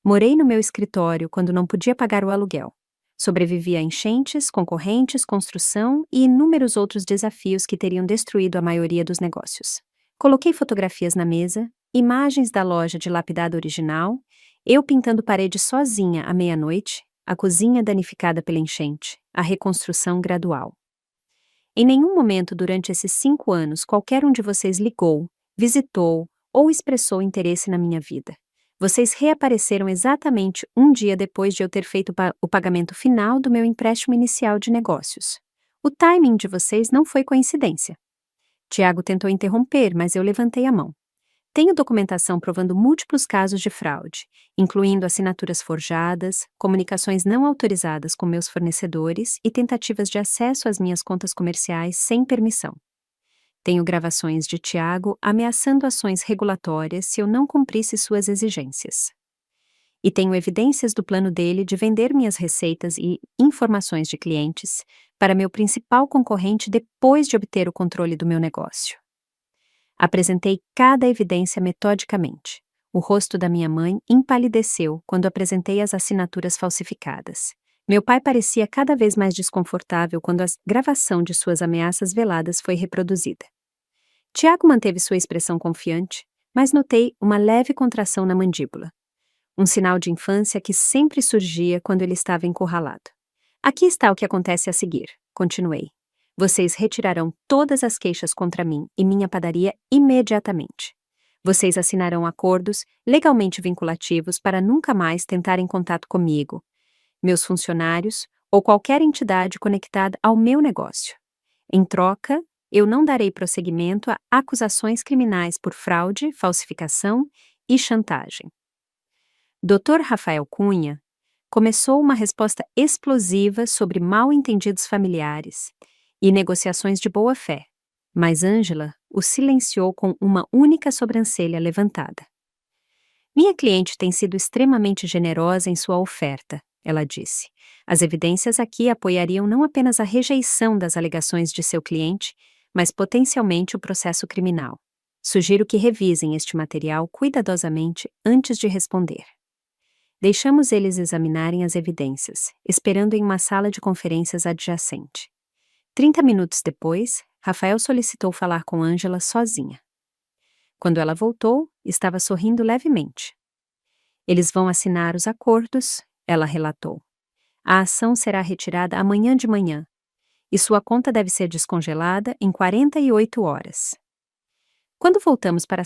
A: Morei no meu escritório quando não podia pagar o aluguel. Sobrevivi a enchentes, concorrentes, construção e inúmeros outros desafios que teriam destruído a maioria dos negócios. Coloquei fotografias na mesa, imagens da loja dilapidada original Eu pintando parede sozinha à meia-noite, a cozinha danificada pela enchente, a reconstrução gradual. Em nenhum momento durante esses 5 anos qualquer um de vocês ligou, visitou ou expressou interesse na minha vida. Vocês reapareceram exatamente um dia depois de eu ter feito o pagamento final do meu empréstimo inicial de negócios. O timing de vocês não foi coincidência. Tiago tentou interromper, mas eu levantei a mão. Tenho documentação provando múltiplos casos de fraude, incluindo assinaturas forjadas, comunicações não autorizadas com meus fornecedores e tentativas de acesso às minhas contas comerciais sem permissão. Tenho gravações de Tiago ameaçando ações regulatórias se eu não cumprisse suas exigências. E tenho evidências do plano dele de vender minhas receitas e informações de clientes para meu principal concorrente depois de obter o controle do meu negócio. Apresentei cada evidência metodicamente. O rosto da minha mãe empalideceu quando apresentei as assinaturas falsificadas. Meu pai parecia cada vez mais desconfortável quando a gravação de suas ameaças veladas foi reproduzida. Tiago manteve sua expressão confiante, mas notei uma leve contração na mandíbula. Um sinal de infância que sempre surgia quando ele estava encurralado. Aqui está o que acontece a seguir, continuei. Vocês retirarão todas as queixas contra mim e minha padaria imediatamente. Vocês assinarão acordos legalmente vinculativos para nunca mais tentarem contato comigo, meus funcionários ou qualquer entidade conectada ao meu negócio. Em troca, eu não darei prosseguimento a acusações criminais por fraude, falsificação e chantagem. Dr. Rafael Cunha começou uma resposta explosiva sobre mal-entendidos familiares e negociações de boa-fé, mas Ângela o silenciou com uma única sobrancelha levantada. Minha cliente tem sido extremamente generosa em sua oferta, ela disse. As evidências aqui apoiariam não apenas a rejeição das alegações de seu cliente, mas potencialmente o processo criminal. Sugiro que revisem este material cuidadosamente antes de responder. Deixamos eles examinarem as evidências, esperando em uma sala de conferências adjacente. 30 minutos depois, Rafael solicitou falar com Ângela sozinha. Quando ela voltou, estava sorrindo levemente. Eles vão assinar os acordos, ela relatou. A ação será retirada amanhã de manhã, e sua conta deve ser descongelada em 48 horas. Quando voltamos para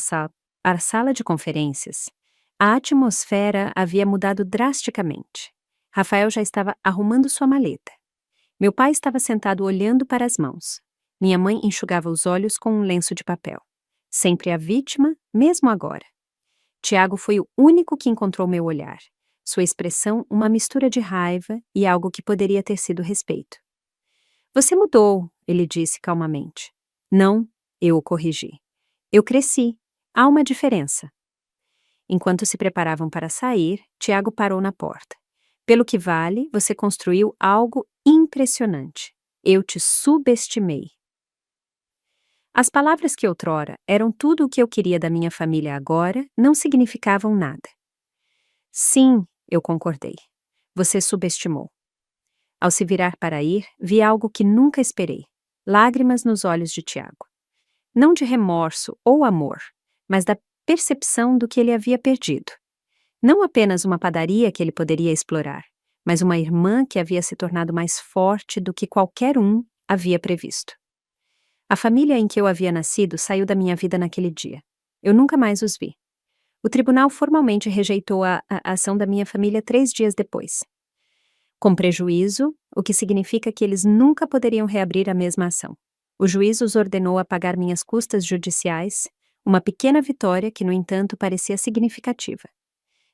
A: a sala de conferências, a atmosfera havia mudado drasticamente. Rafael já estava arrumando sua maleta. Meu pai estava sentado olhando para as mãos. Minha mãe enxugava os olhos com um lenço de papel. Sempre a vítima, mesmo agora. Tiago foi o único que encontrou meu olhar. Sua expressão uma mistura de raiva e algo que poderia ter sido respeito. Você mudou, ele disse calmamente. Não, eu o corrigi. Eu cresci. Há uma diferença. Enquanto se preparavam para sair, Tiago parou na porta. Pelo que vale, você construiu algo impressionante. Eu te subestimei. As palavras que outrora eram tudo o que eu queria da minha família agora não significavam nada. Sim, eu concordei. Você subestimou. Ao se virar para ir, vi algo que nunca esperei. Lágrimas nos olhos de Tiago. Não de remorso ou amor, mas da percepção do que ele havia perdido. Não apenas uma padaria que ele poderia explorar, mas uma irmã que havia se tornado mais forte do que qualquer um havia previsto. A família em que eu havia nascido saiu da minha vida naquele dia. Eu nunca mais os vi. O tribunal formalmente rejeitou a ação da minha família 3 dias depois. Com prejuízo, o que significa que eles nunca poderiam reabrir a mesma ação. O juiz os ordenou a pagar minhas custas judiciais, uma pequena vitória que, no entanto, parecia significativa.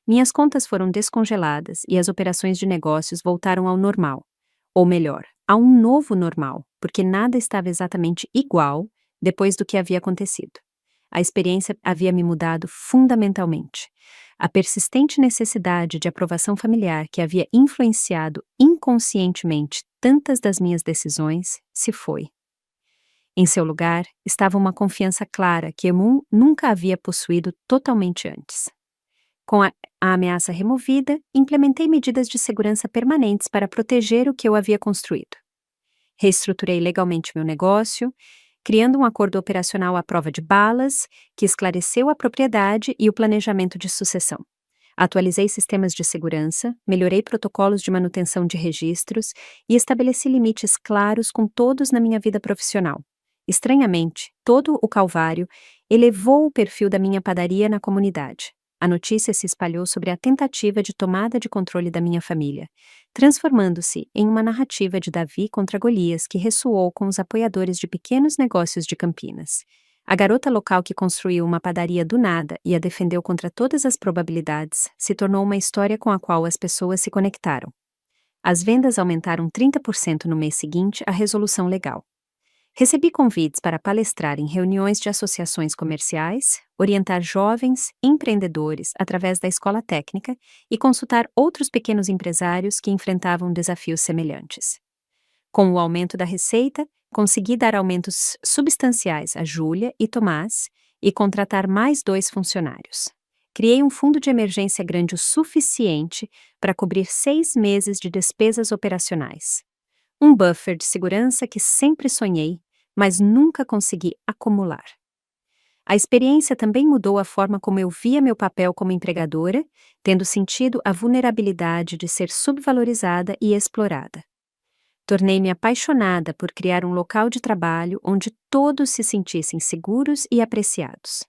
A: Minhas contas foram descongeladas e as operações de negócios voltaram ao normal. Ou melhor, a um novo normal, porque nada estava exatamente igual depois do que havia acontecido. A experiência havia me mudado fundamentalmente. A persistente necessidade de aprovação familiar que havia influenciado inconscientemente tantas das minhas decisões se foi. Em seu lugar, estava uma confiança clara que eu nunca havia possuído totalmente antes. Com a ameaça removida, implementei medidas de segurança permanentes para proteger o que eu havia construído. Reestruturei legalmente meu negócio, criando um acordo operacional à prova de balas, que esclareceu a propriedade e o planejamento de sucessão. Atualizei sistemas de segurança, melhorei protocolos de manutenção de registros e estabeleci limites claros com todos na minha vida profissional. Estranhamente, todo o calvário elevou o perfil da minha padaria na comunidade. A notícia se espalhou sobre a tentativa de tomada de controle da minha família, transformando-se em uma narrativa de Davi contra Golias que ressoou com os apoiadores de pequenos negócios de Campinas. A garota local que construiu uma padaria do nada e a defendeu contra todas as probabilidades se tornou uma história com a qual as pessoas se conectaram. As vendas aumentaram 30% no mês seguinte à resolução legal. Recebi convites para palestrar em reuniões de associações comerciais, orientar jovens empreendedores através da escola técnica e consultar outros pequenos empresários que enfrentavam desafios semelhantes. Com o aumento da receita, consegui dar aumentos substanciais a Júlia e Tomás e contratar mais 2 funcionários. Criei um fundo de emergência grande o suficiente para cobrir 6 meses de despesas operacionais. Um buffer de segurança que sempre sonhei, mas nunca consegui acumular. A experiência também mudou a forma como eu via meu papel como empregadora, tendo sentido a vulnerabilidade de ser subvalorizada e explorada. Tornei-me apaixonada por criar um local de trabalho onde todos se sentissem seguros e apreciados.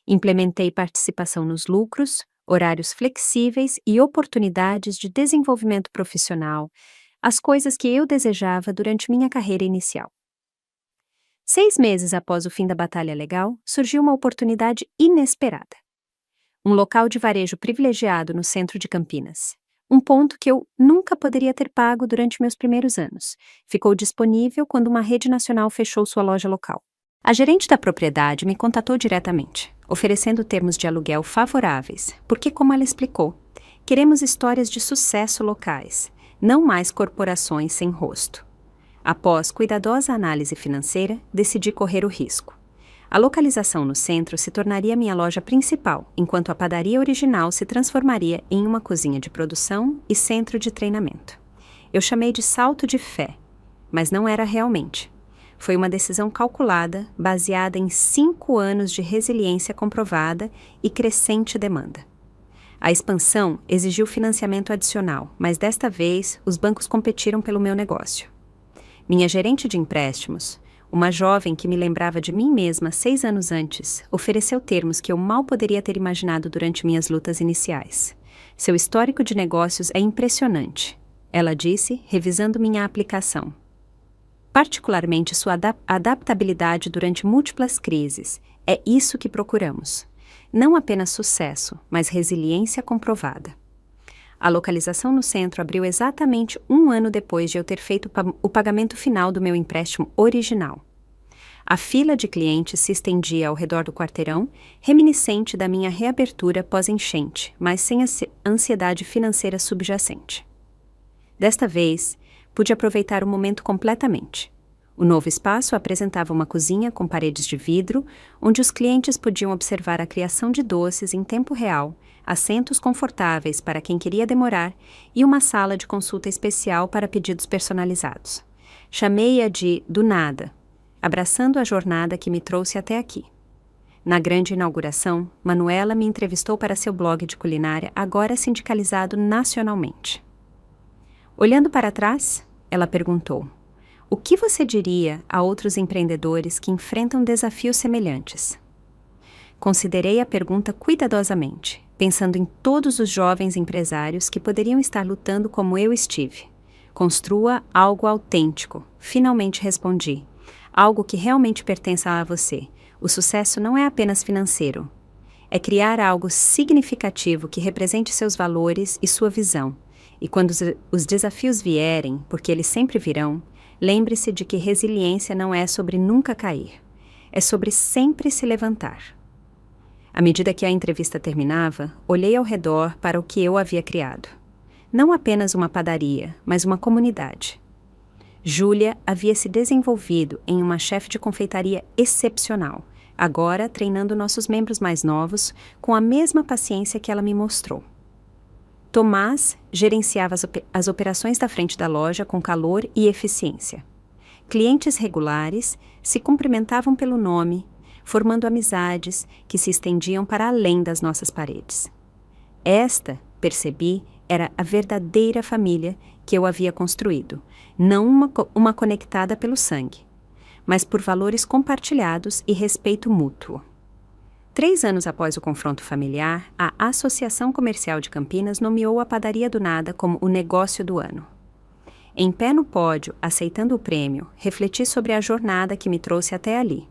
A: Implementei participação nos lucros, horários flexíveis e oportunidades de desenvolvimento profissional, as coisas que eu desejava durante minha carreira inicial. 6 meses após o fim da batalha legal, surgiu uma oportunidade inesperada. Um local de varejo privilegiado no centro de Campinas. Um ponto que eu nunca poderia ter pago durante meus primeiros anos. Ficou disponível quando uma rede nacional fechou sua loja local. A gerente da propriedade me contatou diretamente, oferecendo termos de aluguel favoráveis, porque, como ela explicou, queremos histórias de sucesso locais, não mais corporações sem rosto. Após cuidadosa análise financeira, decidi correr o risco. A localização no centro se tornaria minha loja principal, enquanto a padaria original se transformaria em uma cozinha de produção e centro de treinamento. Eu chamei de salto de fé, mas não era realmente. Foi uma decisão calculada, baseada em 5 anos de resiliência comprovada e crescente demanda. A expansão exigiu financiamento adicional, mas desta vez os bancos competiram pelo meu negócio. Minha gerente de empréstimos, uma jovem que me lembrava de mim mesma 6 anos antes, ofereceu termos que eu mal poderia ter imaginado durante minhas lutas iniciais. Seu histórico de negócios é impressionante, ela disse, revisando minha aplicação. Particularmente sua adaptabilidade durante múltiplas crises. É isso que procuramos. Não apenas sucesso, mas resiliência comprovada. A localização no centro abriu exatamente 1 ano depois de eu ter feito o pagamento final do meu empréstimo original. A fila de clientes se estendia ao redor do quarteirão, reminiscente da minha reabertura pós-enchente, mas sem a ansiedade financeira subjacente. Desta vez, pude aproveitar o momento completamente. O novo espaço apresentava uma cozinha com paredes de vidro, onde os clientes podiam observar a criação de doces em tempo real, assentos confortáveis para quem queria demorar e uma sala de consulta especial para pedidos personalizados. Chamei-a de Do Nada, abraçando a jornada que me trouxe até aqui. Na grande inauguração, Manuela me entrevistou para seu blog de culinária, agora sindicalizado nacionalmente. Olhando para trás, ela perguntou: o que você diria a outros empreendedores que enfrentam desafios semelhantes? Considerei a pergunta cuidadosamente, pensando em todos os jovens empresários que poderiam estar lutando como eu estive. Construa algo autêntico, finalmente respondi. Algo que realmente pertença a você. O sucesso não é apenas financeiro. É criar algo significativo que represente seus valores e sua visão. E quando os desafios vierem, porque eles sempre virão, lembre-se de que resiliência não é sobre nunca cair. É sobre sempre se levantar. À medida que a entrevista terminava, olhei ao redor para o que eu havia criado. Não apenas uma padaria, mas uma comunidade. Júlia havia se desenvolvido em uma chefe de confeitaria excepcional, agora treinando nossos membros mais novos com a mesma paciência que ela me mostrou. Tomás gerenciava as operações da frente da loja com calor e eficiência. Clientes regulares se cumprimentavam pelo nome, formando amizades que se estendiam para além das nossas paredes. Esta, percebi, era a verdadeira família que eu havia construído, não uma conectada pelo sangue, mas por valores compartilhados e respeito mútuo. 3 anos após o confronto familiar, a Associação Comercial de Campinas nomeou a Padaria do Nada como o negócio do ano. Em pé no pódio, aceitando o prêmio, refleti sobre a jornada que me trouxe até ali.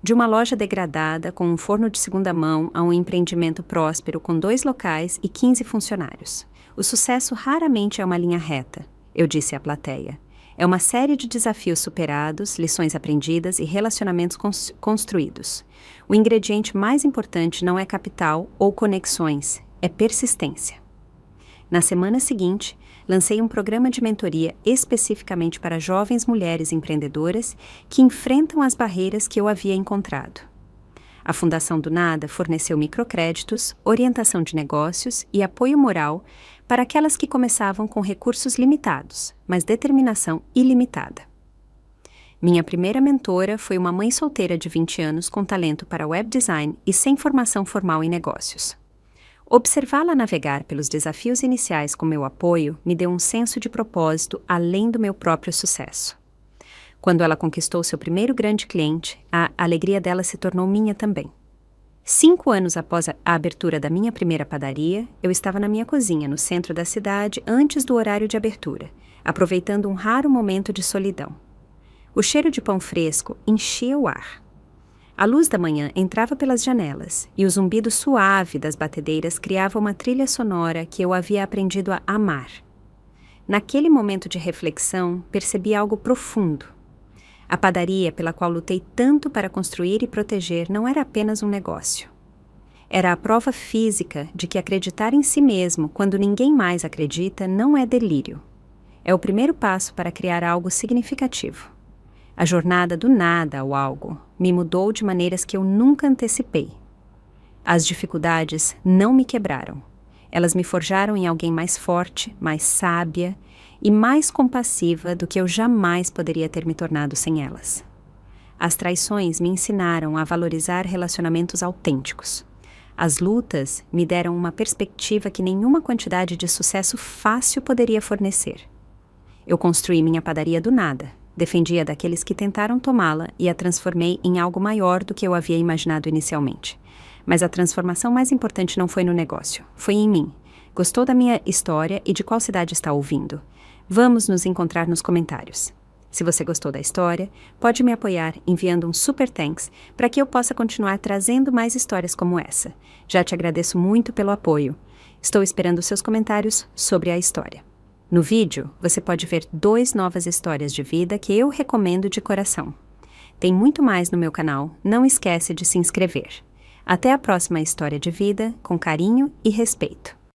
A: De uma loja degradada, com um forno de segunda mão, a um empreendimento próspero com 2 locais e 15 funcionários. O sucesso raramente é uma linha reta, eu disse à plateia. É uma série de desafios superados, lições aprendidas e relacionamentos construídos. O ingrediente mais importante não é capital ou conexões, é persistência. Na semana seguinte, lancei um programa de mentoria especificamente para jovens mulheres empreendedoras que enfrentam as barreiras que eu havia encontrado. A Fundação do Nada forneceu microcréditos, orientação de negócios e apoio moral para aquelas que começavam com recursos limitados, mas determinação ilimitada. Minha primeira mentora foi uma mãe solteira de 20 anos com talento para web design e sem formação formal em negócios. Observá-la navegar pelos desafios iniciais com meu apoio me deu um senso de propósito além do meu próprio sucesso. Quando ela conquistou seu primeiro grande cliente, a alegria dela se tornou minha também. 5 anos após a abertura da minha primeira padaria, eu estava na minha cozinha, no centro da cidade, antes do horário de abertura, aproveitando um raro momento de solidão. O cheiro de pão fresco enchia o ar. A luz da manhã entrava pelas janelas e o zumbido suave das batedeiras criava uma trilha sonora que eu havia aprendido a amar. Naquele momento de reflexão, percebi algo profundo. A padaria pela qual lutei tanto para construir e proteger não era apenas um negócio. Era a prova física de que acreditar em si mesmo quando ninguém mais acredita não é delírio. É o primeiro passo para criar algo significativo. A jornada do nada ao algo me mudou de maneiras que eu nunca antecipei. As dificuldades não me quebraram. Elas me forjaram em alguém mais forte, mais sábia e mais compassiva do que eu jamais poderia ter me tornado sem elas. As traições me ensinaram a valorizar relacionamentos autênticos. As lutas me deram uma perspectiva que nenhuma quantidade de sucesso fácil poderia fornecer. Eu construí minha padaria do nada. Defendi-a daqueles que tentaram tomá-la e a transformei em algo maior do que eu havia imaginado inicialmente. Mas a transformação mais importante não foi no negócio, foi em mim. Gostou da minha história e de qual cidade está ouvindo? Vamos nos encontrar nos comentários. Se você gostou da história, pode me apoiar enviando um super thanks para que eu possa continuar trazendo mais histórias como essa. Já te agradeço muito pelo apoio. Estou esperando seus comentários sobre a história. No vídeo, você pode ver 2 novas histórias de vida que eu recomendo de coração. Tem muito mais no meu canal, não esquece de se inscrever. Até a próxima história de vida, com carinho e respeito.